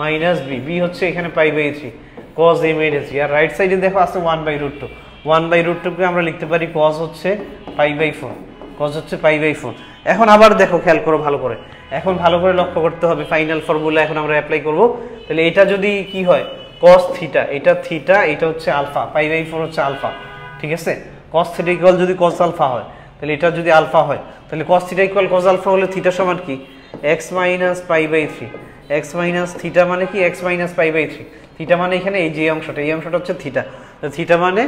minus b, b হচ্ছে এখানে π/3, cos a minus b, আর right সাইডে দেখো আছে 1/√2, 1/√2 কে আমরা লিখতে পারি cos হচ্ছে π/4, cos হচ্ছে π/4। এখন আবার দেখো খেয়াল করো ভালো করে, এখন ভালো করে লক্ষ্য করতে হবে, ফাইনাল ফর্মুলা এখন আমরা অ্যাপ্লাই করব। তাহলে এটা যদি কি হয় cos থিটা, এটা থিটা, এটা হচ্ছে আলফা, π/4 হচ্ছে আলফা, ঠিক আছে। cos থিটা ইকুয়াল যদি cos আলফা হয়, তাহলে এটা যদি আলফা হয়, তাহলে cos theta equal cos alpha হলে থিটা সমান কি x minus π/3, x minus theta মানে কি x মাইনাস π/3, থিটা মানে এখানে এই যে অংশটা, এই অংশটা হচ্ছে থিটা, থিটা মানে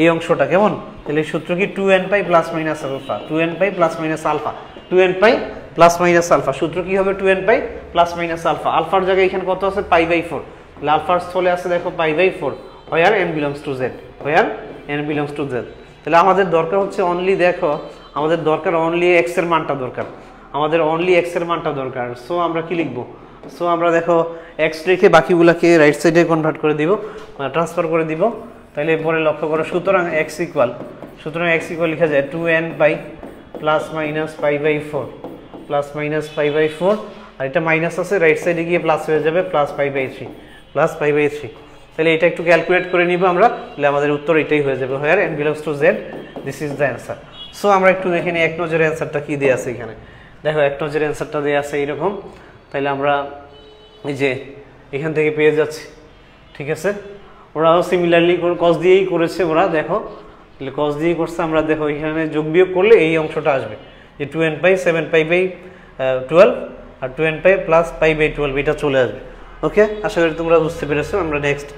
এই অংশটা, কেমন। তাহলে সূত্র কি 2nπ plus minus alpha, 2nπ plus minus alpha, 2nπ plus minus alpha, সূত্র কি হবে 2nπ প্লাস মাইনাস আলফা। আলফার জায়গায় এখানে কত আছে π/4, তাহলে আলফার স্থলে আছে দেখো π/4, where n belongs to z, where n belongs to z। তাহলে আমাদের দরকার হচ্ছে অনলি, দেখো আমাদের দরকার অনলি x এর মানটা দরকার, আমাদের অনলি x এর মানটা দরকার। সো আমরা কি লিখবো, সো আমরা দেখো x লিখে বাকিগুলোকে রাইট সাইডে কনভার্ট করে দিব, ট্রান্সফার করে দিব। তাহলে এরপরে লক্ষ্য করো, সুতরাং x ইকুয়াল লেখা যায় 2nπ plus minus π/4 plus minus π/4, আর এটা মাইনাস আছে রাইট সাইডে গিয়ে প্লাস হয়ে যাবে প্লাস π/3, প্লাস π/3। তাহলে এটা একটু ক্যালকুলেট করে নিব আমরা, তাহলে আমাদের উত্তর এটাই হয়ে যাবে, where n belongs to z, this is the answer। So আমরা একটু দেখে নিই এক নজরে অ্যান্সারটা কি দেয়া আছে এখানে। দেখো এক নজরে অ্যান্সারটা দেয়া আছে এইরকম, তাহলে আমরা এই যে এখান থেকে পেয়ে যাচ্ছি, ঠিক আছে। ওরাও সিমিলারলি cos দিয়েই করেছে ওরা, দেখো তাহলে cos দিয়েই করছে, আমরা দেখো এখানে যোগ বিয়োগ করলে এই অংশটা আসবে যে 2nπ 7π/12 আর 2nπ প্লাস π/12, এটা চলে আসবে। ওকে, আশা করি তোমরা বুঝতে পেরেছো। আমরা নেক্সট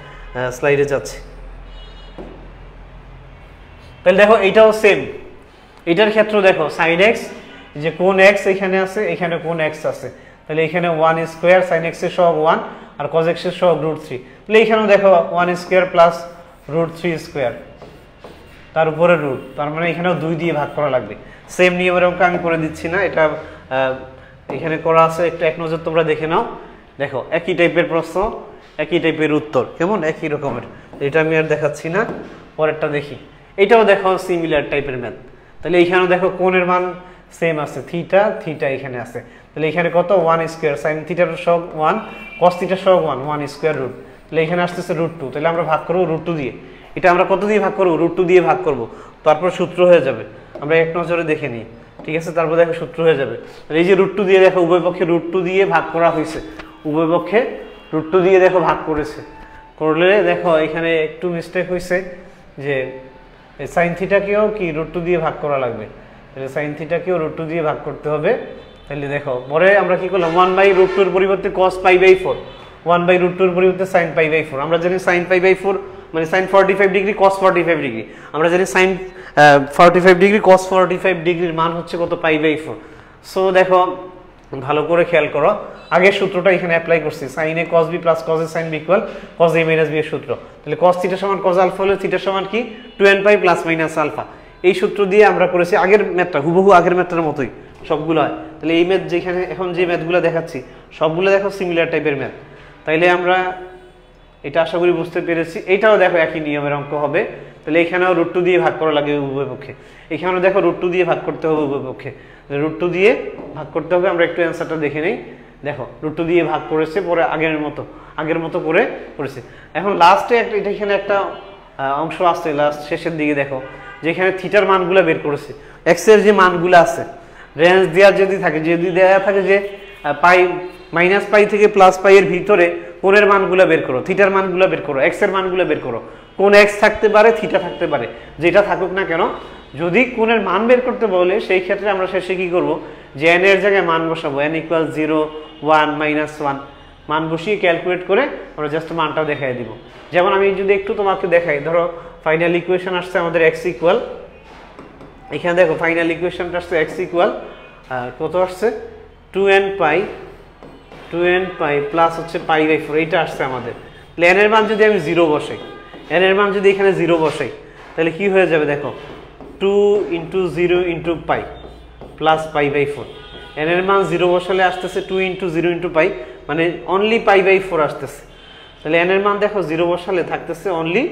স্লাইডে যাচ্ছি। তাহলে দেখো এইটাও সেম, এটার ক্ষেত্রে দেখো sin x, যে কোন x এখানে আছে, এখানে কোন x আছে, তাহলে এখানে 1 স্কয়ার sin x এর সহগ 1 আর cos x এর সহগ √3, তাহলে এখানেও দেখো 1 স্কয়ার প্লাস √3 স্কয়ার তার উপরে রুট, তার মানে এখানেও 2 দিয়ে ভাগ করা লাগবে। সেম নিয়মের অঙ্ক আমি করে দিচ্ছি না, এটা এখানে করা আছে, একটা এক নজর তোমরা দেখে নাও। দেখো একই টাইপের প্রশ্ন, একই টাইপের উত্তর, কেমন একই রকমের, এটা আমি আর দেখাচ্ছি না, পরেরটা দেখি। এটাও দেখো সিমিলার টাইপের ম্যাথ। তাহলে এইখানেও দেখো কোণের মান সেম আছে, থিটা থিটা এখানে আছে, তাহলে এখানে কত 1 স্কয়ার sin থিটার সহগ 1 cos থিটার সহগ 1 স্কয়ার রুট, তাহলে এখানে আসতেছে √2, তাহলে আমরা ভাগ করব √2 দিয়ে। এটা আমরা কত দিয়ে ভাগ করব, √2 দিয়ে ভাগ করব, তারপর সূত্র হয়ে যাবে। আমরা এক নজরে দেখে নিই, ঠিক আছে। তারপর দেখো সূত্র হয়ে যাবে, এই যে √2 দিয়ে দেখো উভয় পক্ষে √2 দিয়ে ভাগ করা হয়েছে, উভয় পক্ষে √2 দিয়ে দেখো ভাগ করেছে, করলে দেখো এখানে একটু মিস্টেক হয়েছে, যে sin থিটাকেও কি √2 দিয়ে ভাগ করা লাগবে, তাহলে sin থিটাকেও √2 দিয়ে ভাগ করতে হবে। তাহলে দেখো পরে আমরা কি করলাম, 1/√2 এর পরিবর্তে cos π/4, 1/√2 এর পরিবর্তে sin π/4, আমরা জানি sin π/4 মানে sin 45 ডিগ্রি cos 45 ডিগ্রি, আমরা জানি sin 45 ডিগ্রি cos 45 ডিগ্রির মান হচ্ছে কত π/4। সো দেখো ভালো করে খেয়াল করো, আগের সূত্রটা এখানে অ্যাপ্লাই করছি, sin a cos b plus cos a sin b equal cos a minus b এর সূত্র। তাহলে cos থিটা সমান cos আলফা হলে থিটা সমান কি 2nπ প্লাস মাইনাস আলফা, এই সূত্র দিয়ে আমরা করেছি আগের ম্যাথটা, হুবহু আগের ম্যাথটার মতোই সবগুলো হয়। তাহলে এই ম্যাথ যেখানে এখন যে ম্যাথগুলো দেখাচ্ছি সবগুলো দেখো সিমিলার টাইপের ম্যাথ। তাইলে আমরা এটা আশা করি বুঝতে পেরেছি। এইটাও দেখো একই নিয়মের অঙ্ক হবে, তাহলে এখানেও √2 দিয়ে ভাগ করা লাগে উভয় পক্ষে, এখানেও দেখো √2 দিয়ে ভাগ করতে হবে উভয় পক্ষে, √2 দিয়ে ভাগ করতে হবে। আমরা একটু অ্যান্সারটা দেখে নেই, দেখো √2 দিয়ে ভাগ করেছে, পরে আগের মতো করে করেছে। এখন লাস্টে এটা এখানে একটা অংশ আসছে, লাস্ট শেষের দিকে দেখো যেখানে থিটার মানগুলো বের করেছে, এক্স এর যে মানগুলো আছে রেঞ্জ দেওয়া যদি দেওয়া থাকে যে -π থেকে +π এর ভিতরে কোণের মানগুলো বের করো, থিটার মানগুলো বের করো, এক্স এর মানগুলো বের করো। কোন এক্স থাকতে পারে, থিটা থাকতে পারে, যেটা থাকুক না কেন, যদি কোণের মান বের করতে বলে সেই ক্ষেত্রে আমরা শেষে কি করব, যে n এর জায়গায় মান বসাবো, n = 0 1 -1, মান বসিয়ে ক্যালকুলেট করে আমরা জাস্ট মানটা দেখাই দিব। যেমন আমি যদি একটু তোমাকে দেখাই, ধরো ফাইনাল ইকুয়েশন আসছে আমাদের x ইকুয়াল, এখানে দেখো ফাইনাল ইকুয়েশনটা আসছে x ইকুয়াল কত আসছে 2n পাই প্লাস হচ্ছে π/4, এইটা আসছে আমাদের। তাহলে n এর মান যদি আমি 0 বসাই, n এর মান যদি এখানে 0 বসাই, তাহলে কি হয়ে যাবে দেখো 2 × 0 × π প্লাস π/4। n এর মান 0 বসালে আসতেছে 2 × 0 × π, মানে অনলি π/4 আসতেছে। তাহলে n এর মান দেখো 0 বসালে থাকতেছে অনলি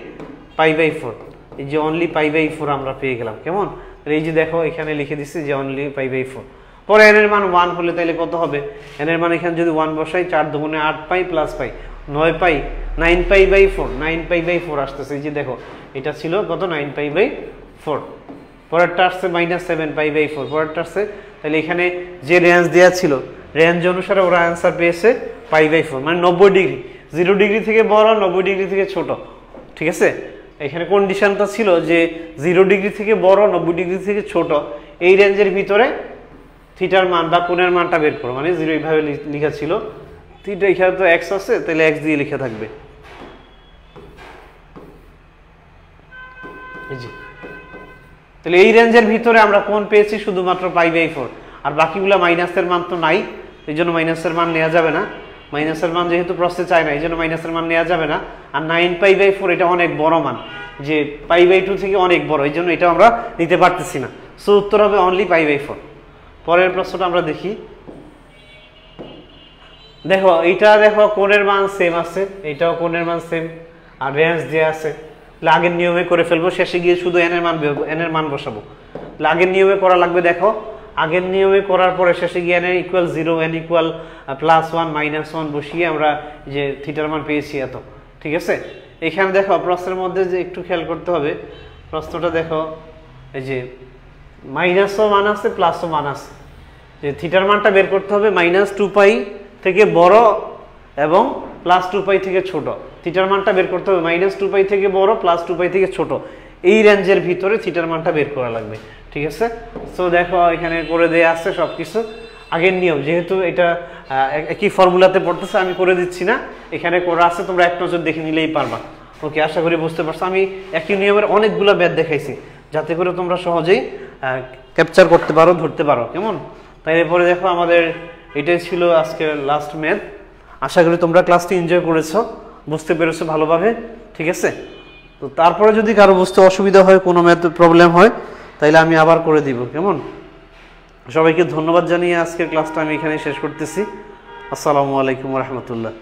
π/4, এই যে অনলি π/4 আমরা পেয়ে গেলাম। কেমন? তাহলে এই যে দেখো এখানে লিখে দিচ্ছি যে অনলি π/4। পরে n এর মান 1 হলে তাহলে কত হবে, n এর মান এখানে যদি 1 বসাই 4 দুগুণে 8 π প্লাস π 9 π 9 π/4, 9 π/4 আসতেছে। এই যে দেখো এটা ছিল কত 9 π/4। পরেরটা আসছে -7 π/4, পরেরটা আসছে, তাহলে এখানে যে রেঞ্জ দেওয়া ছিল রেঞ্জ অনুসারে ওরা অ্যান্সার পেয়েছে π/4, মানে 90 ডিগ্রি, 0 ডিগ্রি থেকে বড় 90 ডিগ্রি থেকে ছোট। ঠিক আছে, এখানে কন্ডিশনটা ছিল যে 0 ডিগ্রি থেকে বড় 90 ডিগ্রি থেকে ছোট, এই রেঞ্জের ভিতরে থিটার মান বা কোণের মানটা বের করো, মানে 0 এইভাবে লেখা ছিল। থিটা এখানে তো x আছে, তাহলে x দিয়ে লেখা থাকবে। এই যে তাহলে এই রেঞ্জের ভিতরে আমরা কোণ পেয়েছি শুধুমাত্র π/4, আর বাকিগুলো মাইনাসের মান তো নাই, এই জন্য মাইনাসের মান নেওয়া যাবে না। মাইনাসের মান যেহেতু প্রশ্নে চায় না, এই জন্য মাইনাসের মান নেওয়া যাবে না। আর 9 π/4 এটা অনেক বড় মান, যে π/2 থেকে অনেক বড়, এই জন্য এটা আমরা নিতে পারতেছি না। সো উত্তর হবে অনলি π/4। পরের প্রশ্নটা আমরা দেখি। দেখো এইটা দেখো কোণের মান সেম আছে, এটাও কোণের মান সেম, আর রেঞ্জ দেওয়া আছে। আগের নিয়মে করে ফেলবো, শেষে গিয়ে শুধু n এর মান বসাবো। আগের নিয়মে করা লাগবে। দেখো আগের নিয়মে করার পরে শেষে গিয়ে n ইকুয়াল 0, n ইকুয়াল +1 -1 বসিয়ে আমরা যে থিটার মান পেয়েছি এত। ঠিক আছে, এখানে দেখো প্রশ্নের মধ্যে যে একটু খেয়াল করতে হবে, প্রশ্নটা দেখো এই যে মাইনাসও মান আছে প্লাসও মান আছে, যে থিটার মানটা বের করতে হবে -2π থেকে বড় এবং +2π থেকে ছোট। থিটার মানটা বের করতে হবে -2π থেকে বড় +2π থেকে ছোট, এই রেঞ্জের ভিতরে থিটার মানটা বের করা লাগবে। ঠিক আছে, সো দেখো এখানে করে দেয়া আছে সবকিছু আগের নিয়ম, যেহেতু এটা একই ফর্মুলাতে পড়তেছে আমি করে দিচ্ছি না, এখানে করা আছে, তোমরা এক নজর দেখে নিলেই পারবা। ওকে, আশা করি বুঝতে পারছো। আমি একই নিয়মের অনেকগুলো ম্যাথ দেখাইছি যাতে করে তোমরা সহজেই ক্যাপচার করতে পারো, ধরতে পারো। কেমন? তাই এরপরে দেখো আমাদের এটাই ছিল আজকের লাস্ট ম্যাথ। আশা করি তোমরা ক্লাসটি এনজয় করেছো, বুঝতে পেরেছো ভালোভাবে। ঠিক আছে, তো তারপরে যদি কারো বুঝতে অসুবিধা হয়, কোনো ম্যাথ প্রবলেম হয়, তাইলে আমি আবার করে দিব। কেমন? সবাইকে ধন্যবাদ জানিয়ে আজকের ক্লাসটা আমি এখানে শেষ করতেছি। আসসালামু আলাইকুম ওয়া রাহমাতুল্লাহ।